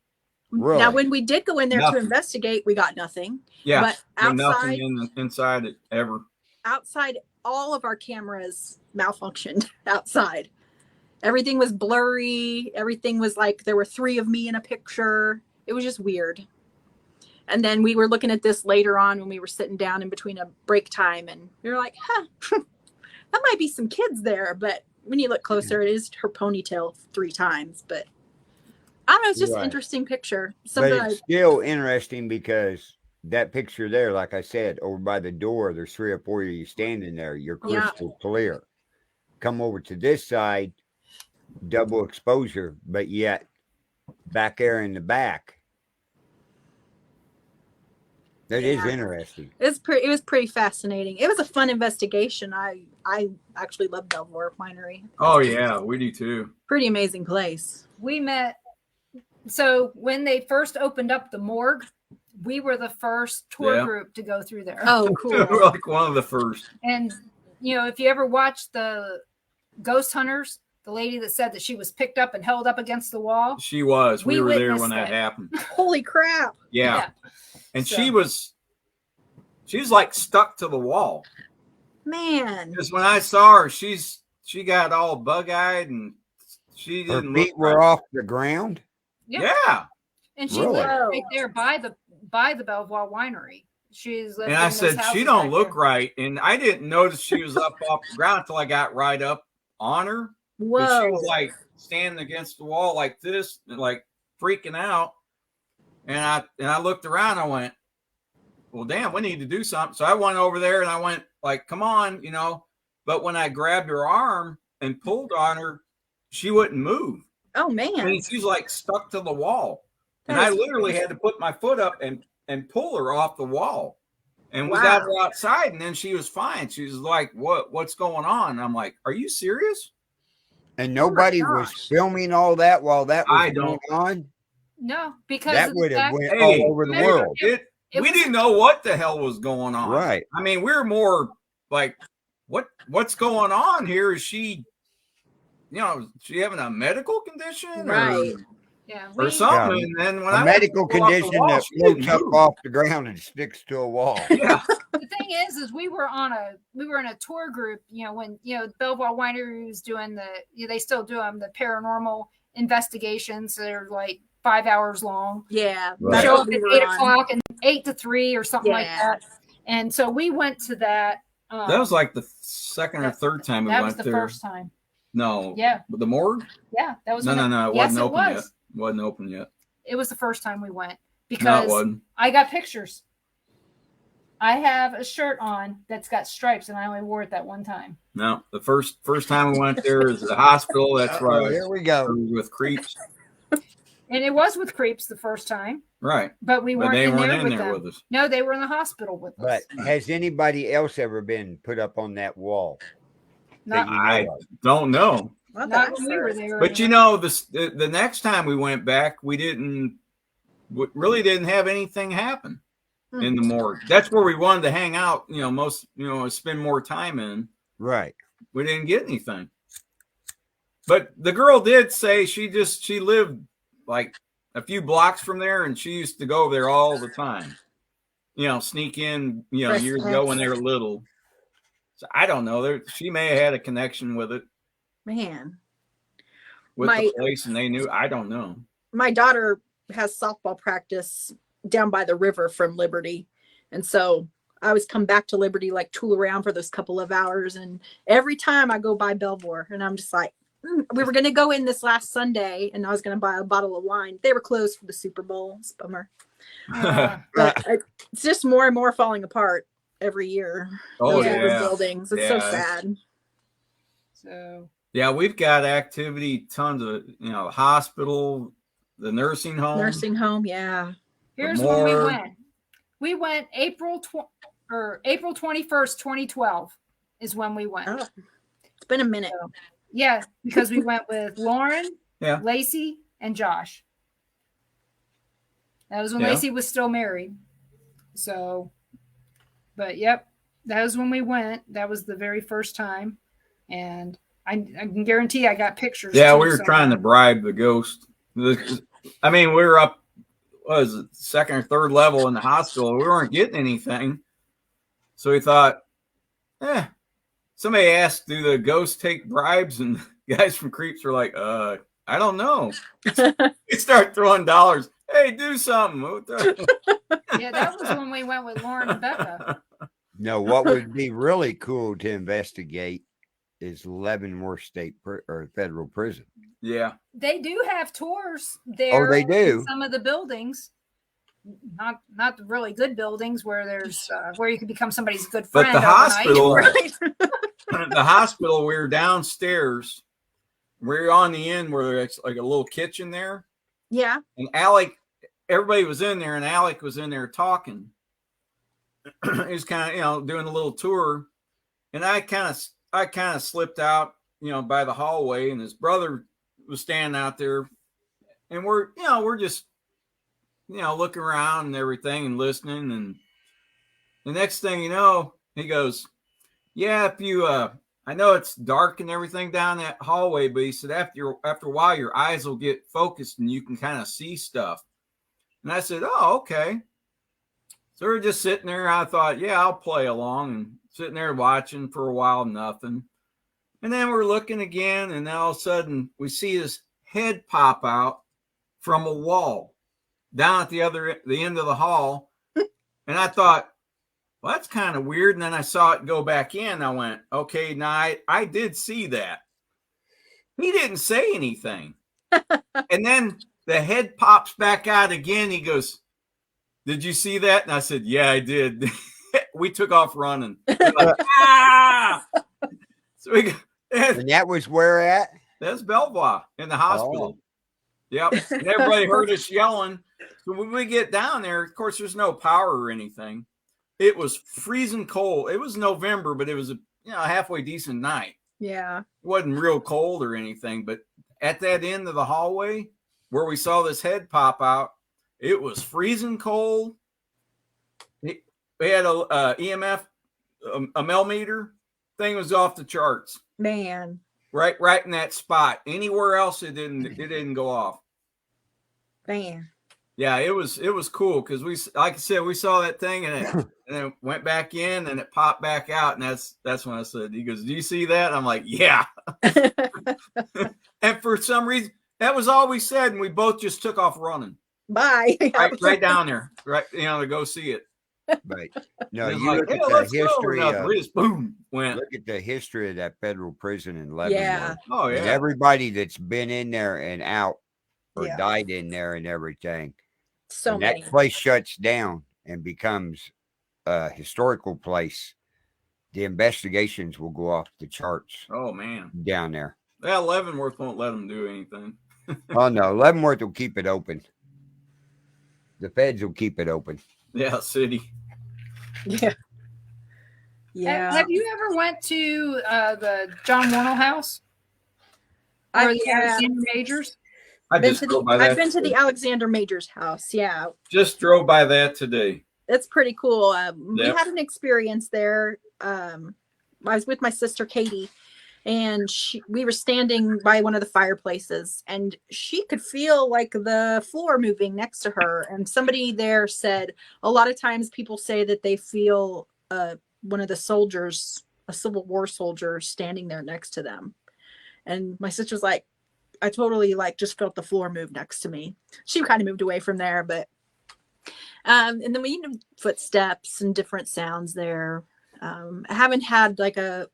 Really? Now, when we did go in there to investigate, we got nothing. Yeah, but outside, nothing inside it ever. Outside, all of our cameras malfunctioned. Outside, everything was blurry. Everything was like there were 3 of me in a picture. It was just weird. And then we were looking at this later on when we were sitting down in between a break time, and we were like, "Huh, that might be some kids there." But when you look closer, it is her ponytail 3 times, but. I don't know. It's just an interesting picture. But it's still interesting because that picture there, like I said, over by the door, there's 3 or 4 of you standing there. You're crystal clear. Come over to this side, double exposure, but yet back there in the back, That is interesting. It was pretty fascinating. It was a fun investigation. I actually love Belvoir Winery. Oh yeah, we do too. Pretty amazing place. We met. So when they first opened up the morgue, we were the first tour group to go through there. Oh, cool. We're like one of the first. And if you ever watched the Ghost Hunters, the lady that said that she was picked up and held up against the wall. She was. We were there when that happened. Holy crap. Yeah. And she was like stuck to the wall. Man. Because when I saw her, she got all bug-eyed and she didn't Her feet were off the ground. Yeah. And she lived right there by the Belvoir Winery. And I said, she don't look right. And I didn't notice she was up off the ground until I got right up on her. Whoa. She was like standing against the wall like this, like freaking out. And I looked around. I went, well, damn, we need to do something. So I went over there and I went like, come on, But when I grabbed her arm and pulled on her, she wouldn't move. Oh, man. I mean, she's like stuck to the wall. And I literally had to put my foot up and pull her off the wall. And we got her outside, and then she was fine. She was like, what's going on? And I'm like, are you serious? And nobody was filming all that while that was going on? No, because that would have went all over the world. We didn't know what the hell was going on. Right. I mean, we were more like, what's going on here? Is she, she having a medical condition? Right. Or something. And then when a medical condition that floats up off the ground and sticks to a wall. Yeah. The thing is we were in a tour group, when Belvoir Winery was doing they still do them, the paranormal investigations. They're like 5 hours long. Yeah. Right. Show up at 8 o'clock and 8 to 3 or something like that. And so we went to that. That was like the second or third time we went there. That was the first time. No. Yeah. The morgue? Yeah. That was no. It wasn't open yet. It wasn't open yet. It was the first time we went because it wasn't. I got pictures. I have a shirt on that's got stripes, and I only wore it that one time. No, the first time we went there is the hospital. That's right. Here we go. With creeps. And it was with creeps the first time. Right. But we weren't in there with us. No, they were in the hospital with us. But has anybody else ever been put up on that wall? I don't know. Not when we were there. But the next time we went back, we really didn't have anything happen in the morgue. That's where we wanted to hang out, spend more time in. Right. We didn't get anything. But the girl did say she lived like a few blocks from there, and she used to go there all the time. Sneak in, years ago when they were little. So I don't know. She may have had a connection with it. Man. With the place, and they knew. I don't know. My daughter has softball practice down by the river from Liberty. And so I always come back to Liberty, like tool around for those couple of hours. And every time I go by Belvoir, and I'm just like, we were going to go in this last Sunday, and I was going to buy a bottle of wine. They were closed for the Super Bowl. It's a bummer. But it's just more and more falling apart every year. Oh, those buildings. It's so sad. So yeah, we've got activity, tons of hospital, the nursing home. Yeah. Here's when we went. We went April 21st, 2012 is when we went. Oh, it's been a minute. So, yeah, because we went with Lauren, Lacey, and Josh. That was when Lacey was still married. So, but yep, that was when we went. That was the very first time. And I can guarantee I got pictures. Yeah, we were trying to bribe the ghost. I mean, we were up, what was it, second or third level in the hospital. We weren't getting anything. So we thought, somebody asked, do the ghosts take bribes? And guys from Creeps were like, I don't know. We start throwing dollars. Hey, do something. Yeah, that was when we went with Lauren and Becca. No, what would be really cool to investigate is Leavenworth State or federal prison. Yeah, they do have tours there. Oh, they do. In some of the buildings, not the really good buildings where there's where you can become somebody's good friend. But the hospital, right? The hospital, we were downstairs. We're on the end where there's like a little kitchen there. Yeah. And Alec, everybody was in there, and Alec was in there talking. he was kind of, doing a little tour, and I kind of slipped out, by the hallway, and his brother was standing out there, and we're just, looking around and everything and listening, and the next thing you know, he goes, "Yeah, if you, I know it's dark and everything down that hallway, but he said after a while, your eyes will get focused and you can kind of see stuff." And I said, "Oh, okay." So we're just sitting there. I thought, yeah, I'll play along, and sitting there watching for a while, nothing. And then we're looking again, and then all of a sudden we see his head pop out from a wall down at the end of the hall. And I thought, well, that's kind of weird. And then I saw it go back in. I went, okay, now I did see that. He didn't say anything. And then the head pops back out again. He goes, "Did you see that?" And I said, "Yeah, I did." We took off running. Like, ah! So we go, and that was where at? That's Belvoir in the hospital. Oh. Yep. And everybody heard us yelling. So when we get down there, of course, there's no power or anything. It was freezing cold. It was November, but it was a halfway decent night. Yeah. It wasn't real cold or anything, but at that end of the hallway where we saw this head pop out, it was freezing cold. We had a EMF, a millimeter thing was off the charts. Man. Right in that spot. Anywhere else it didn't go off. Man. Yeah, it was cool because like I said, we saw that thing and it went back in and it popped back out, and that's when I said, he goes, "Do you see that?" And I'm like, "Yeah." And for some reason, that was all we said, and we both just took off running. Bye. Right down there, right, to go see it. Right. No, you like, look at the history of, we just boom went. Look at the history of that federal prison in Leavenworth. Yeah. Oh yeah. And everybody that's been in there and out or died in there and everything. So many. That place shuts down and becomes a historical place. The investigations will go off the charts. Oh man. Down there. Well, Leavenworth won't let them do anything. Oh no, Leavenworth will keep it open. The feds will keep it open. Yeah, city. Yeah. Yeah. Have you ever went to the John Warnell house? Or the Alexander Majors? I've been to the Alexander Majors house. Yeah. Just drove by that today. It's pretty cool. We had an experience there. I was with my sister Katie, and we were standing by one of the fireplaces, and she could feel like the floor moving next to her. And somebody there said a lot of times people say that they feel one of the soldiers, a Civil War soldier, standing there next to them. And my sister was like, I totally just felt the floor move next to me. She kind of moved away from there, but and then we footsteps and different sounds there. I haven't had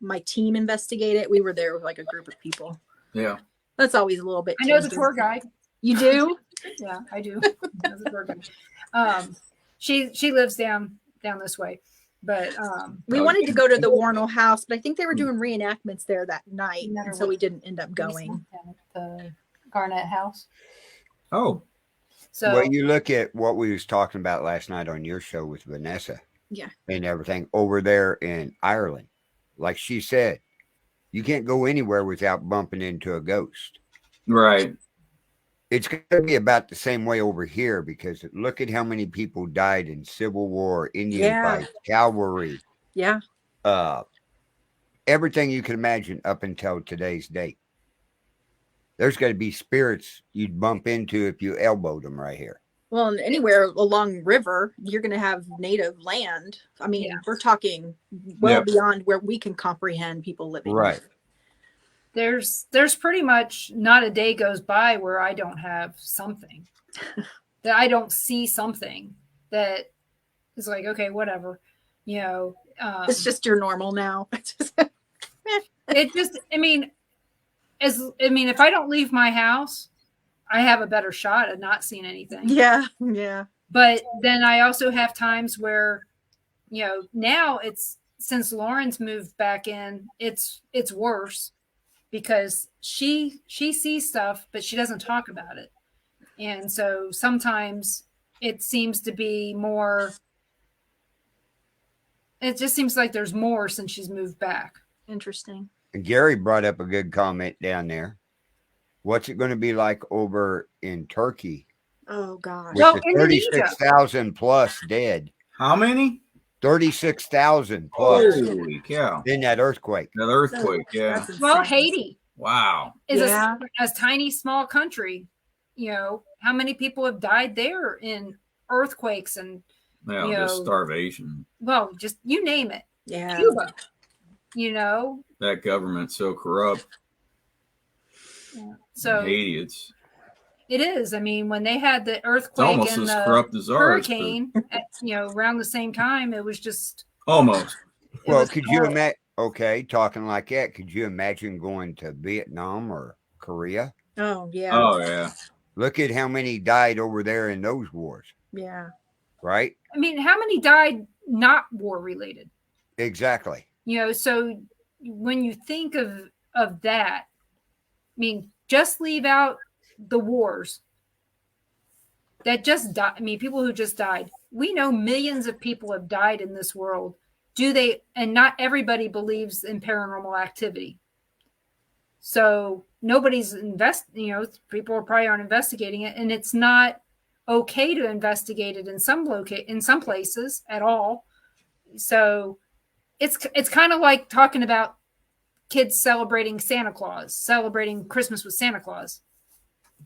my team investigate it. We were there with a group of people. Yeah. That's always a little bit. I know the tour guide. You do? Yeah, I do. The tour guide. She lives down this way. But we wanted to go to the Warnell house, but I think they were doing reenactments there that night, and so we didn't end up going. The Garnett house. Oh. So well, you look at what we was talking about last night on your show with Vanessa. Yeah. And everything over there in Ireland. Like she said, you can't go anywhere without bumping into a ghost. Right. It's going to be about the same way over here, because look at how many people died in Civil War, Indian fights, cavalry. Yeah. Everything you can imagine up until today's date. There's going to be spirits you'd bump into if you elbowed them right here. Well, anywhere along river, you're going to have native land. I mean, we're talking beyond where we can comprehend people living. Right. There's pretty much not a day goes by where I don't have something that I don't see something that is like, okay, whatever, it's just your normal now. If I don't leave my house, I have a better shot at not seeing anything. Yeah. Yeah. But then I also have times where, now it's, since Lauren's moved back in, it's worse. Because she sees stuff, but she doesn't talk about it. And so sometimes it seems to be more It just seems like there's more since she's moved back. Interesting. And Gary brought up a good comment down there. What's it going to be like over in Turkey? Oh gosh. With the 36,000 plus dead. How many? 36,000 plus. Holy cow. In that earthquake. That earthquake, yeah. Well, Haiti. Wow. Is a tiny, small country. You know, how many people have died there in earthquakes and just starvation. Well, just you name it. Yeah. Cuba. You know. That government's so corrupt. Yeah. So Haiti, it is. I mean, when they had the earthquake and the corrupt as hurricane, around the same time, it was just almost. Well, could you imagine? Okay, talking like that, could you imagine going to Vietnam or Korea? Oh yeah. Oh yeah. Look at how many died over there in those wars. Yeah. Right. I mean, how many died not war related? Exactly. You know, so when you think of that, I mean, just leave out the wars that just died. I mean, people who just died. We know millions of people have died in this world. And not everybody believes in paranormal activity. So nobody's people are probably aren't investigating it, and it's not okay to investigate it in some places at all. So it's kind of like talking about kids celebrating Santa Claus, celebrating Christmas with Santa Claus.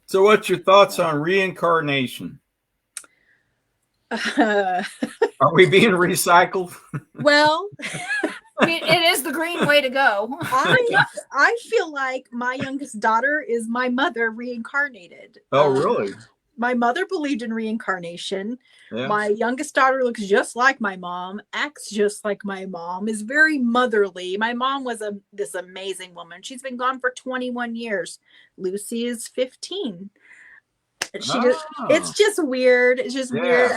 So what's your thoughts on reincarnation? Are we being recycled? Well, I mean, it is the green way to go. I feel like my youngest daughter is my mother reincarnated. Oh, really? My mother believed in reincarnation. Yeah. My youngest daughter looks just like my mom, acts just like my mom, is very motherly. My mom was this amazing woman. She's been gone for 21 years. Lucy is 15. It's just weird. It's just weird.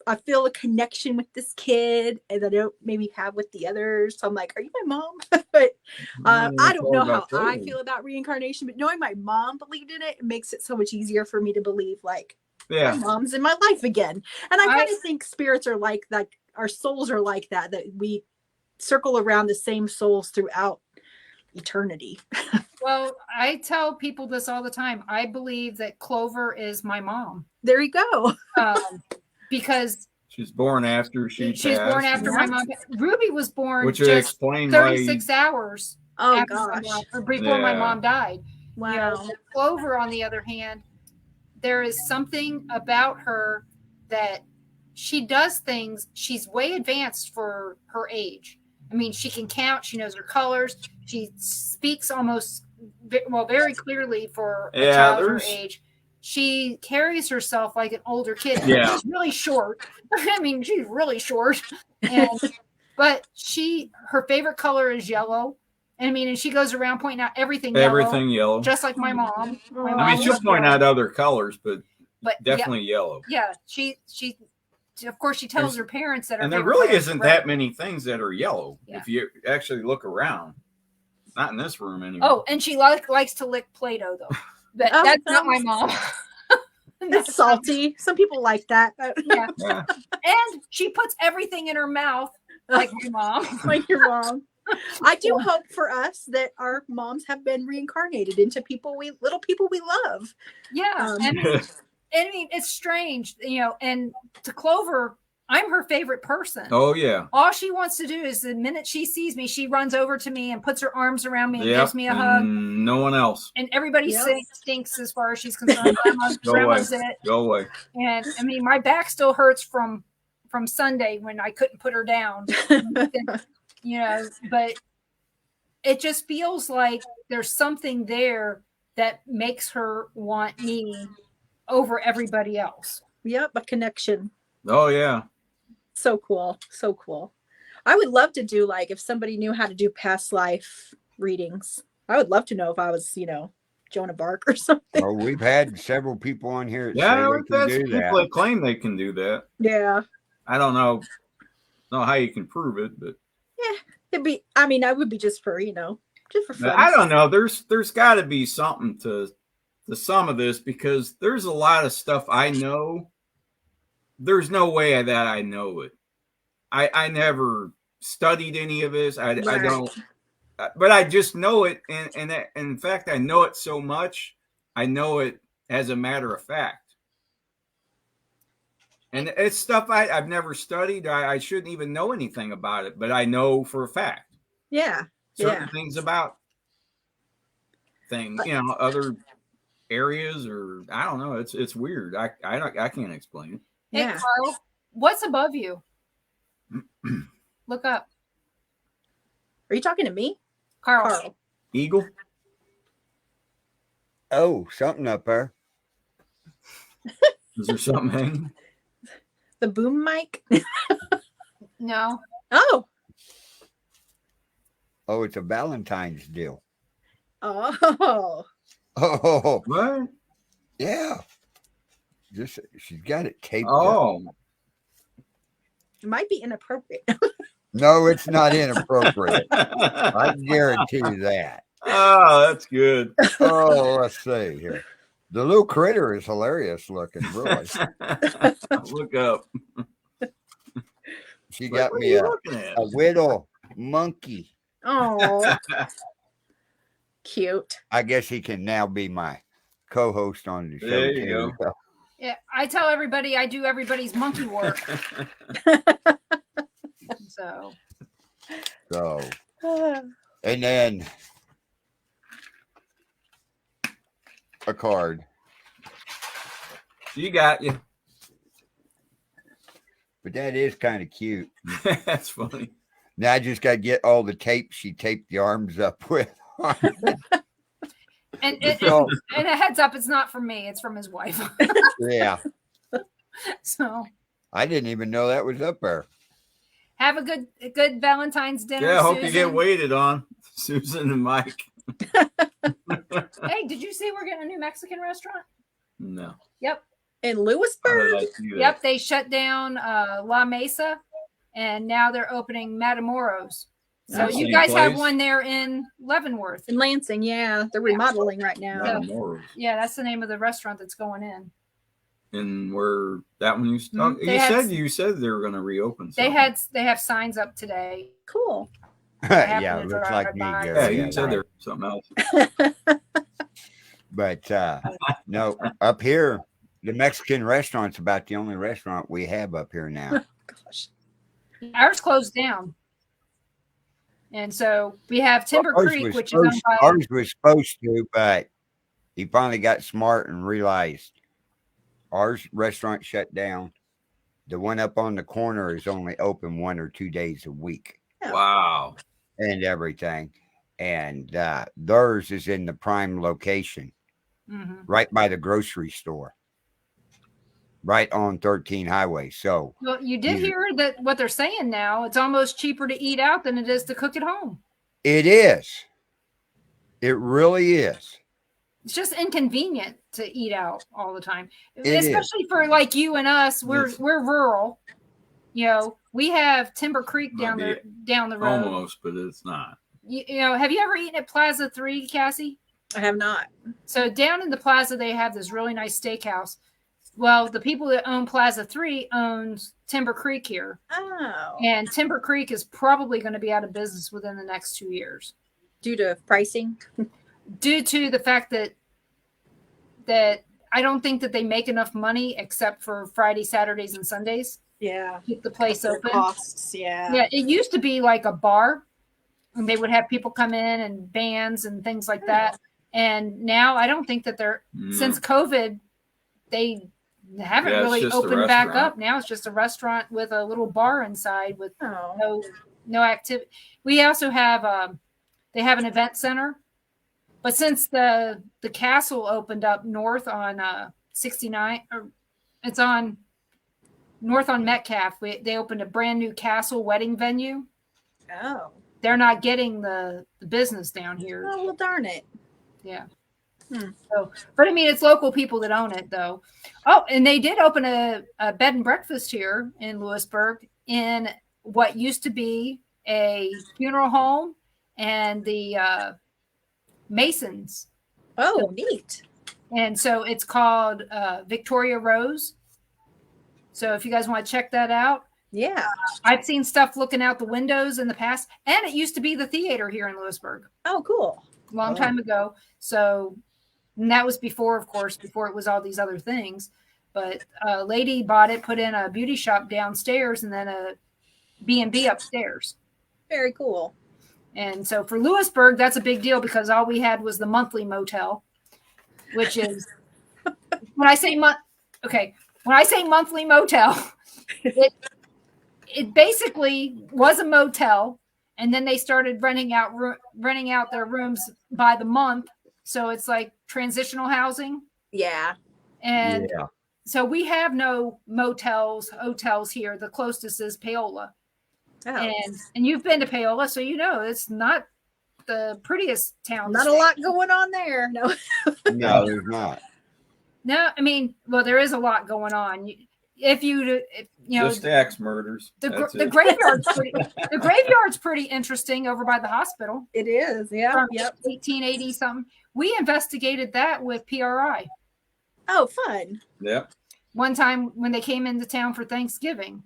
I feel a connection with this kid and I don't maybe have with the others. So I'm like, are you my mom? But I don't know how I feel about reincarnation, but knowing my mom believed in it makes it so much easier for me to believe like my mom's in my life again. And I kind of think spirits are like that. Our souls are like that we circle around the same souls throughout eternity. Well, I tell people this all the time. I believe that Clover is my mom. There you go. Because she's born after she's born after my mom. Ruby was born which just 36 hours before my mom died. Wow. Clover, on the other hand, there is something about her that she does things. She's way advanced for her age. I mean, she can count. She knows her colors. She speaks very clearly for a child her age. She carries herself like an older kid. Yeah. She's really short. I mean, she's really short. But her favorite color is yellow. And she goes around pointing out everything yellow. Just like my mom. She'll point out other colors, but definitely yellow. Yeah. She of course, she tells her parents that. And there really isn't that many things that are yellow if you actually look around. Not in this room anymore. Oh, and she likes to lick Play-Doh though. That's not my mom. That's salty. Some people like that. Yeah. And she puts everything in her mouth like my mom. Like your mom. I do hope for us that our moms have been reincarnated into little people we love. Yeah. I mean, it's strange, and to Clover, I'm her favorite person. Oh, yeah. All she wants to do is the minute she sees me, she runs over to me and puts her arms around me and gives me a hug. No one else. And everybody stinks as far as she's concerned. Go away. And I mean, my back still hurts from Sunday when I couldn't put her down. But it just feels like there's something there that makes her want me over everybody else. Yep, a connection. Oh yeah. So cool. So cool. I would love to do if somebody knew how to do past life readings. I would love to know if I was, Joan of Arc or something. Well, we've had several people on here we've had some people that claim they can do that. Yeah. I don't know how you can prove it, but yeah, I would be just for fun. I don't know. There's got to be something to some of this because there's a lot of stuff I know. There's no way that I know it. I never studied any of this. I don't, but I just know it. And in fact, I know it so much. I know it as a matter of fact. And it's stuff I've never studied. I shouldn't even know anything about it, but I know for a fact. Yeah. Certain things about things, other areas, or I don't know. It's weird. I can't explain it. Hey, Carl, what's above you? Look up. Are you talking to me? Carl. Eagle? Oh, something up there. Is there something hanging? The boom mic? No. Oh, it's a Valentine's deal. Oh. What? Yeah. She's got it taped. Oh. Up. It might be inappropriate. No, it's not inappropriate. I guarantee you that. Oh, that's good. Oh, let's see here. The little critter is hilarious looking, really. Look up. She got me a little monkey. Oh, cute. I guess he can now be my co-host on the show. There you go. Yeah, I tell everybody I do everybody's monkey work. So, and then a card. You got you. But that is kind of cute. That's funny. Now I just got to get all the tape she taped the arms up with. and a heads up, it's not from me; it's from his wife. Yeah. So I didn't even know that was up there. Have a good Valentine's dinner. Yeah, I hope Susan. you get waited on, Susan and Mike. Hey, did you see we're getting a new Mexican restaurant? No. Yep. In Lewisburg? Yep, they shut down La Mesa, and now they're opening Matamoros. So you guys have one there in Leavenworth. In Lansing, yeah. They're remodeling right now. Matamoros. Yeah, that's the name of the restaurant that's going in. And where that one used to you said they were going to reopen. Something. They have signs up today. Cool. Yeah, it looks like me. Yeah, you said there was something else. But no, up here, the Mexican restaurant's about the only restaurant we have up here now. Gosh. Ours closed down. And so we have Timber Creek, which is owned by... Ours was supposed to, but he finally got smart and realized our restaurant shut down. The one up on the corner is only open 1 or 2 days a week. Wow. And everything. And theirs is in the prime location, right by the grocery store, right on 13 highway. So, well, you did hear that what they're saying now, it's almost cheaper to eat out than it is to cook at home. It is. It really is. It's just inconvenient to eat out all the time, especially for like you and us. We're rural, we have Timber Creek down the road. Almost, but it's not. Have you ever eaten at Plaza 3, Cassie? I have not. So down in the plaza, they have this really nice steakhouse. Well, the people that own Plaza 3 owns Timber Creek here. Oh. And Timber Creek is probably going to be out of business within the next 2 years. Due to pricing? Due to the fact that I don't think that they make enough money except for Friday, Saturdays, and Sundays. Yeah. Keep the place open. Costs, yeah. Yeah, it used to be like a bar, and they would have people come in and bands and things like that. And now I don't think that since COVID, they haven't really opened back up. Now it's just a restaurant with a little bar inside with no activity. We also have they have an event center, but since the castle opened up north on 69, or it's on north on Metcalf, they opened a brand new castle wedding venue. Oh, they're not getting the business down here. Oh, well, darn it. Yeah. So, but I mean, it's local people that own it, though. Oh, and they did open a bed and breakfast here in Lewisburg in what used to be a funeral home and the Masons. Oh, neat. And so it's called Victoria Rose. So if you guys want to check that out, Yeah. I've seen stuff looking out the windows in the past, and it used to be the theater here in Lewisburg. Oh, cool. Long time ago. So, and that was before, of course, before it was all these other things. But a lady bought it, put in a beauty shop downstairs, and then a B&B upstairs. Very cool. And so for Lewisburg, that's a big deal because all we had was the monthly motel, which is when I say monthly motel, it basically was a motel, and then they started renting out their rooms by the month. So it's like transitional housing. Yeah. And so we have no hotels here. The closest is Paola. Oh. And you've been to Paola, so you know it's not the prettiest town. Not a lot going on there. No. No, there's not. No, I mean, well, there is a lot going on. If you know, just axe murders. The graveyard's pretty interesting over by the hospital. It is, yeah. From 1880 something. We investigated that with PRI. Oh, fun. Yep. One time when they came into town for Thanksgiving.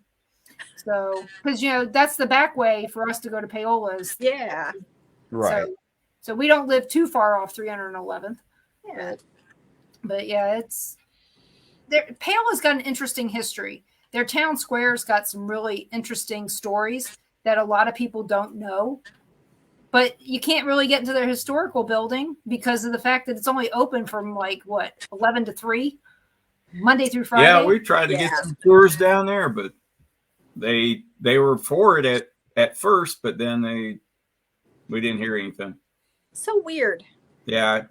So, because that's the back way for us to go to Paola's. Yeah. Right. So we don't live too far off 311th. Yeah. But yeah, Paola's got an interesting history. Their town square's got some really interesting stories that a lot of people don't know. But you can't really get into their historical building because of the fact that it's only open from 11 to 3, Monday through Friday. Yeah, we tried to get some tours down there, but they were for it at first, but then we didn't hear anything. So weird. Yeah,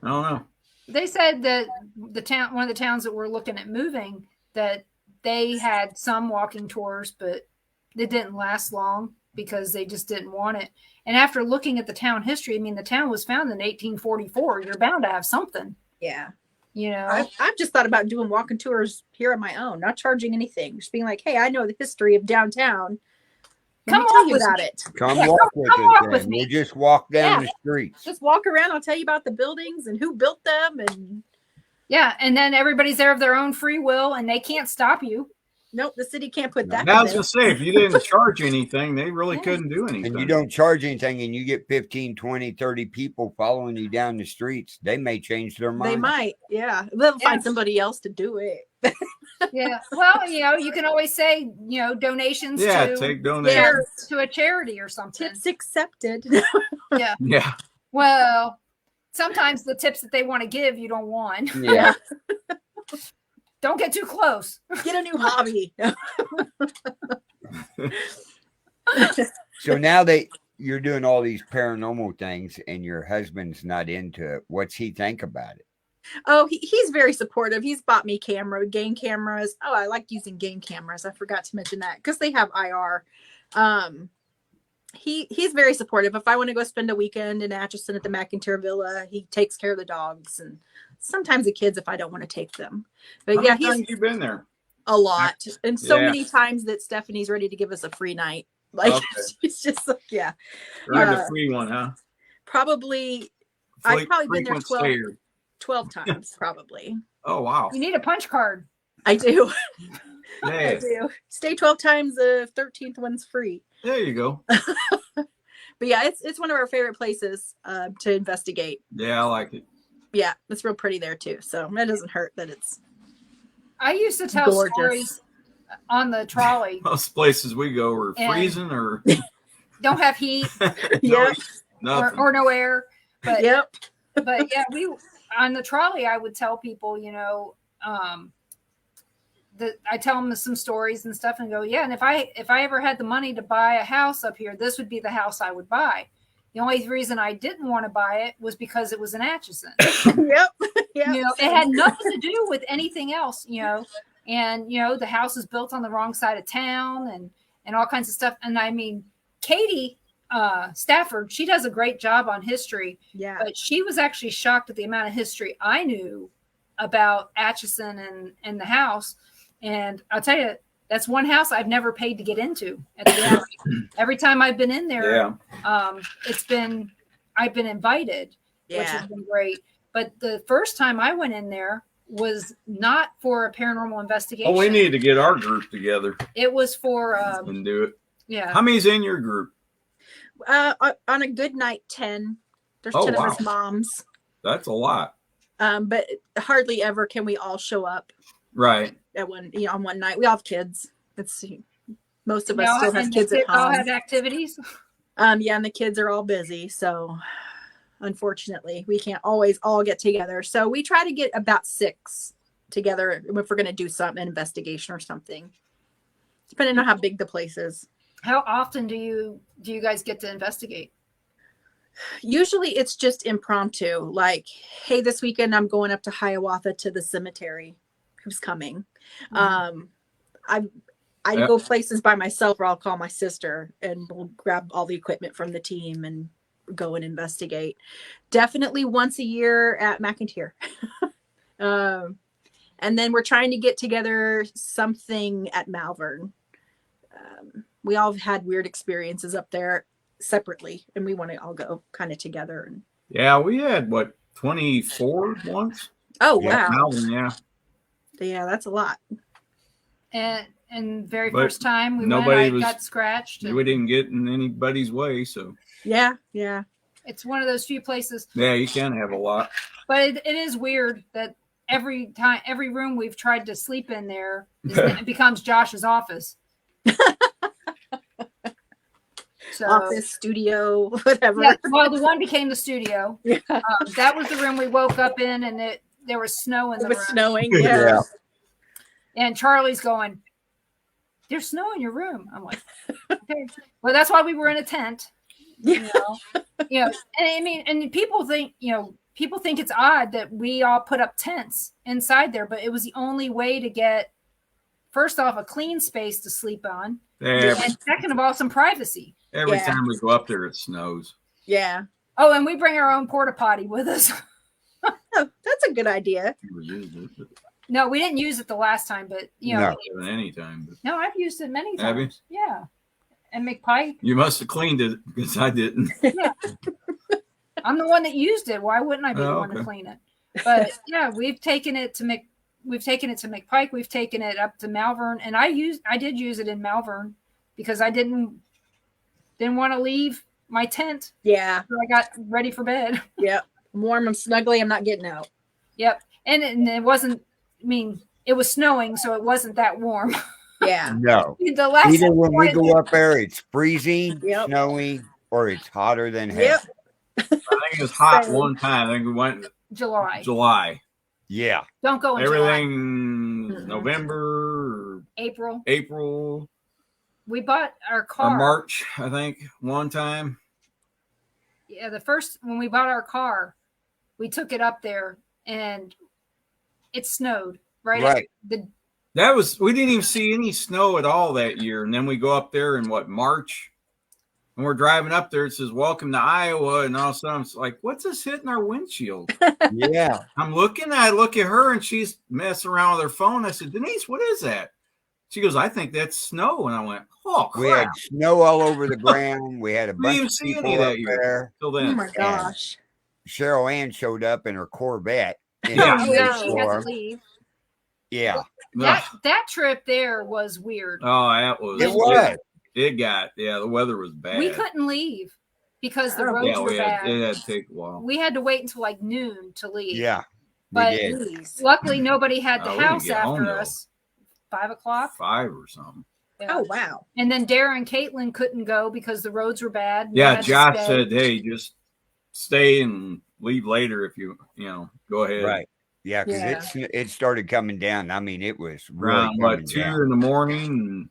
I don't know. They said that one of the towns that we're looking at moving, that they had some walking tours, but it didn't last long because they just didn't want it. And after looking at the town history, I mean, the town was founded in 1844. You're bound to have something. Yeah. I've just thought about doing walking tours here on my own, not charging anything, just being like, hey, I know the history of downtown. Come walk about it. Come walk with me. We'll just walk down the streets. Just walk around. I'll tell you about the buildings and who built them. And and then everybody's there of their own free will, and they can't stop you. Nope, the city can't put that. I was going to say, if you didn't charge anything, they really couldn't do anything. And you don't charge anything, and you get 15, 20, 30 people following you down the streets, they may change their mind. They might, yeah. They'll find somebody else to do it. Yeah. Well, you can always say, donations take donations to a charity or something. Tips accepted. Yeah. Yeah. Well, sometimes the tips that they want to give, you don't want. Yeah. Don't get too close. Get a new hobby. So now that you're doing all these paranormal things and your husband's not into it, what's he think about it? Oh, he's very supportive. He's bought me game cameras. Oh, I like using game cameras. I forgot to mention that because they have IR. He's very supportive. If I want to go spend a weekend in Atchison at the McIntyre Villa, he takes care of the dogs and sometimes the kids if I don't want to take them. But How many times you been there? A lot. And so many times that Stephanie's ready to give us a free night. She's just like, yeah. The free one, huh? Probably I've probably been there 12 times probably. Oh wow. You need a punch card. I do. Yeah. I do. Stay 12 times, the 13th one's free. There you go. But yeah, it's one of our favorite places to investigate. Yeah, I like it. Yeah, it's real pretty there too. So that doesn't hurt that it's I used to tell stories on the trolley. Most places we go are freezing or don't have heat. Yeah. Or no air. But yep. But yeah, we on the trolley I would tell people, I tell them some stories and stuff and go, yeah. And if I ever had the money to buy a house up here, this would be the house I would buy. The only reason I didn't want to buy it was because it was in Atchison. Yep. It had nothing to do with anything else, and, the house is built on the wrong side of town and all kinds of stuff. And I mean, Katie Stafford, she does a great job on history. Yeah. But she was actually shocked at the amount of history I knew about Atchison and the house. And I'll tell you, that's one house I've never paid to get into. Every time I've been in there, I've been invited, which has been great. But the first time I went in there was not for a paranormal investigation. Oh, we need to get our group together. It was for and do it. Yeah. How many's in your group? On a good night, 10. There's 10 of us moms. That's a lot. But hardly ever can we all show up. Right. At on one night. We all have kids. Most of us still have kids at home. All have activities. Yeah, and the kids are all busy, so unfortunately we can't always all get together. So we try to get about 6 together if we're going to do an investigation or something, depending on how big the place is. How often do you guys get to investigate? Usually it's just impromptu, like, hey, this weekend I'm going up to Hiawatha to the cemetery. Who's coming? Mm-hmm. I go places by myself, or I'll call my sister and we'll grab all the equipment from the team and go and investigate. Definitely once a year at McIntyre. And then we're trying to get together something at Malvern. We all had weird experiences up there separately, and we want to all go kind of together. And yeah, we had 24 once. Oh, wow. Malvern, yeah. Yeah, that's a lot. And very first time we went, I got scratched. We didn't get in anybody's way, so. Yeah. It's one of those few places. Yeah, you can have a lot. But it is weird that every room we've tried to sleep in there, it becomes Josh's office. So, office, studio, whatever. Yeah, well, the one became the studio. Yeah. That was the room we woke up in, and there was snow in the room. It was snowing, yeah. And Charlie's going, there's snow in your room. I'm like, okay. Well, that's why we were in a tent. Yeah. And I mean, and people think it's odd that we all put up tents inside there, but it was the only way to get, first off, a clean space to sleep on. And second of all, some privacy. Every time we go up there, it snows. Yeah. Oh, and we bring our own porta potty with us. Oh, that's a good idea. No, we didn't use it the last time, but no, any time. But... No, I've used it many times. Have you? Yeah. And McPike. You must have cleaned it because I didn't. Yeah. I'm the one that used it. Why wouldn't I be the one to clean it? But yeah, we've taken it to McPike. We've taken it up to Malvern, and I did use it in Malvern because I didn't want to leave my tent. Yeah. So I got ready for bed. Yep. Warm and snuggly. I'm not getting out. Yep. And it wasn't, it was snowing, so it wasn't that warm. Yeah. No. Either when we go up there, it's freezing, snowing, or it's hotter than hell. Yep. I think it was hot one time. I think we went July. Yeah. Don't go in everything July. November, April. We bought our car. Or March, I think, one time. Yeah, when we bought our car, we took it up there and it snowed right. We didn't even see any snow at all that year. And then we go up there in March, and we're driving up there. It says, "Welcome to Iowa." And all of a sudden it's like, what's this hitting our windshield? Yeah. I look at her and she's messing around with her phone. I said, "Denise, what is that?" She goes, "I think that's snow." And I went, "Oh, crap." We had snow all over the ground. We had a bunch of people up there. Till then. Oh my gosh. And Cheryl Ann showed up in her Corvette. She had to leave. Yeah. That trip there was weird. Oh, that was. It was. The weather was bad. We couldn't leave because the roads were bad. It had to take a while. We had to wait until like noon to leave. Yeah. But luckily nobody had the house after us. 5 o'clock? 5 or something. Yeah. Oh, wow. And then Dara and Caitlin couldn't go because the roads were bad. Yeah, Josh said, "Hey, just stay and leave later if you go ahead." Right. Yeah, because it started coming down. It was around 2 in the morning.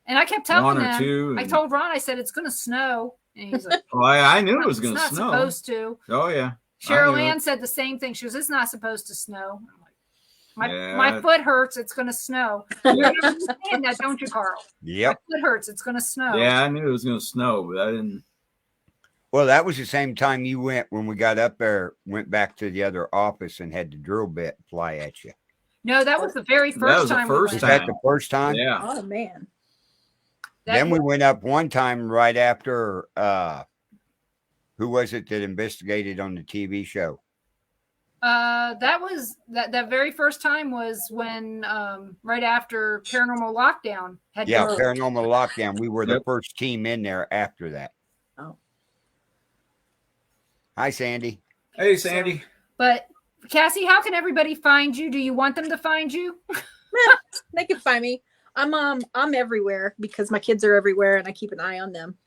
And I kept telling him, I told Ron, I said, it's going to snow. And he's like, well, I knew it was going to snow. It's not supposed to. Oh, yeah. Cheryl Ann said the same thing. She goes, it's not supposed to snow. I'm like, my foot hurts. It's going to snow. You understand that, don't you, Carl? Yep. My foot hurts. It's going to snow. Yeah, I knew it was going to snow, but I didn't. Well, that was the same time you went when we got up there, went back to the other office and had the drill bit fly at you. No, that was the very first time. Was that the first time? Yeah. Oh, man. Then we went up one time right after, who was it that investigated on the TV show? That was that very first time was when right after Paranormal Lockdown had Paranormal Lockdown. We were the first team in there after that. Oh. Hi, Sandy. Hey, Sandy. So, but Cassie, how can everybody find you? Do you want them to find you? They can find me. I'm everywhere because my kids are everywhere and I keep an eye on them.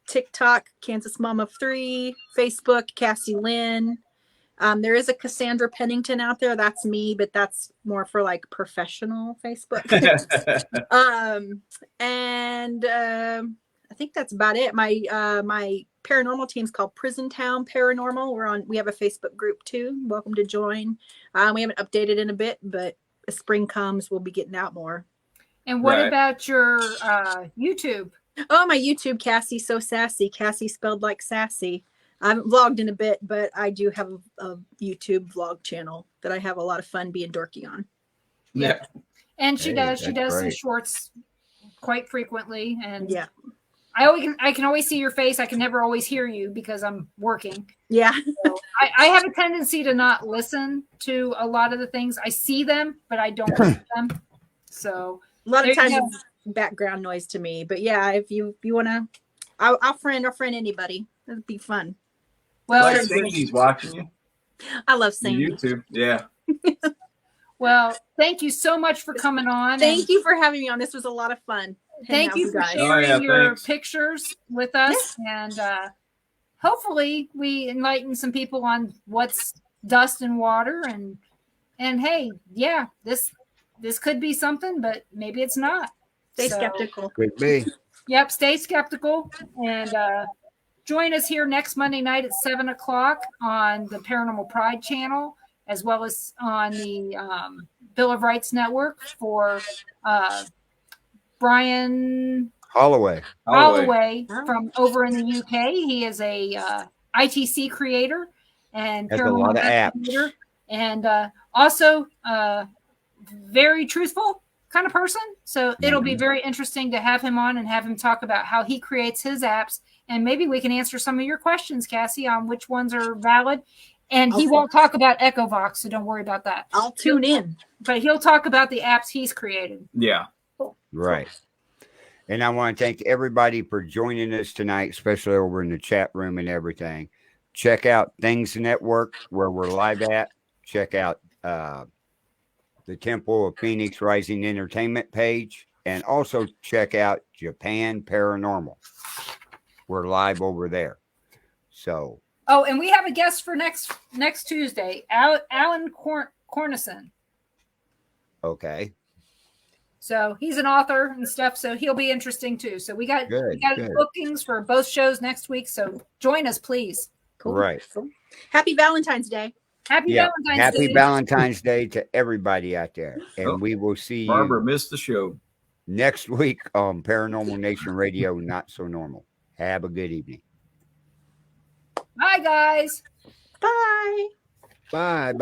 TikTok, Kansas Mom of 3, Facebook, Cassie Lynn. There is a Cassandra Pennington out there. That's me, but that's more for like professional Facebook. I think that's about it. My paranormal team's called Prison Town Paranormal. We have a Facebook group too. Welcome to join. We haven't updated in a bit, but as spring comes, we'll be getting out more. And what about your YouTube? Oh, my YouTube, Cassie So Sassy. Cassie spelled like sassy. I haven't vlogged in a bit, but I do have a YouTube vlog channel that I have a lot of fun being dorky on. Yeah. And she does some shorts quite frequently. And yeah, I can always see your face. I can never always hear you because I'm working. Yeah. So I have a tendency to not listen to a lot of the things. I see them, but I don't listen to them. So a lot of times it's background noise to me. But yeah, if you want to, I'll friend anybody. It'd be fun. Well, like Sandy's watching you. I love Sandy. YouTube, yeah. Well, thank you so much for coming on. Thank you for having me on. This was a lot of fun. Thank you for sharing your pictures with us. Yeah. And hopefully we enlighten some people on what's dust and water. And hey, yeah, this could be something, but maybe it's not. Stay skeptical. Could be. Yep, stay skeptical. And join us here next Monday night at 7:00 on the Paranormal Pride channel, as well as on the Bill of Rights Network for Brian Holloway from over in the UK. He is a ITC creator and has a lot of apps, and also very truthful kind of person. So it'll be very interesting to have him on and have him talk about how he creates his apps. And maybe we can answer some of your questions, Cassie, on which ones are valid. And he won't talk about EchoVox, so don't worry about that. I'll tune in. But he'll talk about the apps he's created. Yeah. Cool. Right. And I want to thank everybody for joining us tonight, especially over in the chat room and everything. Check out Things Network, where we're live at. Check out the Temple of Phoenix Rising Entertainment page. And also check out Japan Paranormal. We're live over there. So. Oh, and we have a guest for next Tuesday, Alan Cornison. Okay. So he's an author and stuff, so he'll be interesting too. So we got bookings for both shows next week. So join us, please. Cool. Right. Cool. Happy Valentine's Day. Happy Valentine's Day to everybody out there. And we will see Barbara missed the show next week on Paranormal Nation Radio, Not So Normal. Have a good evening. Bye, guys. Bye. Bye.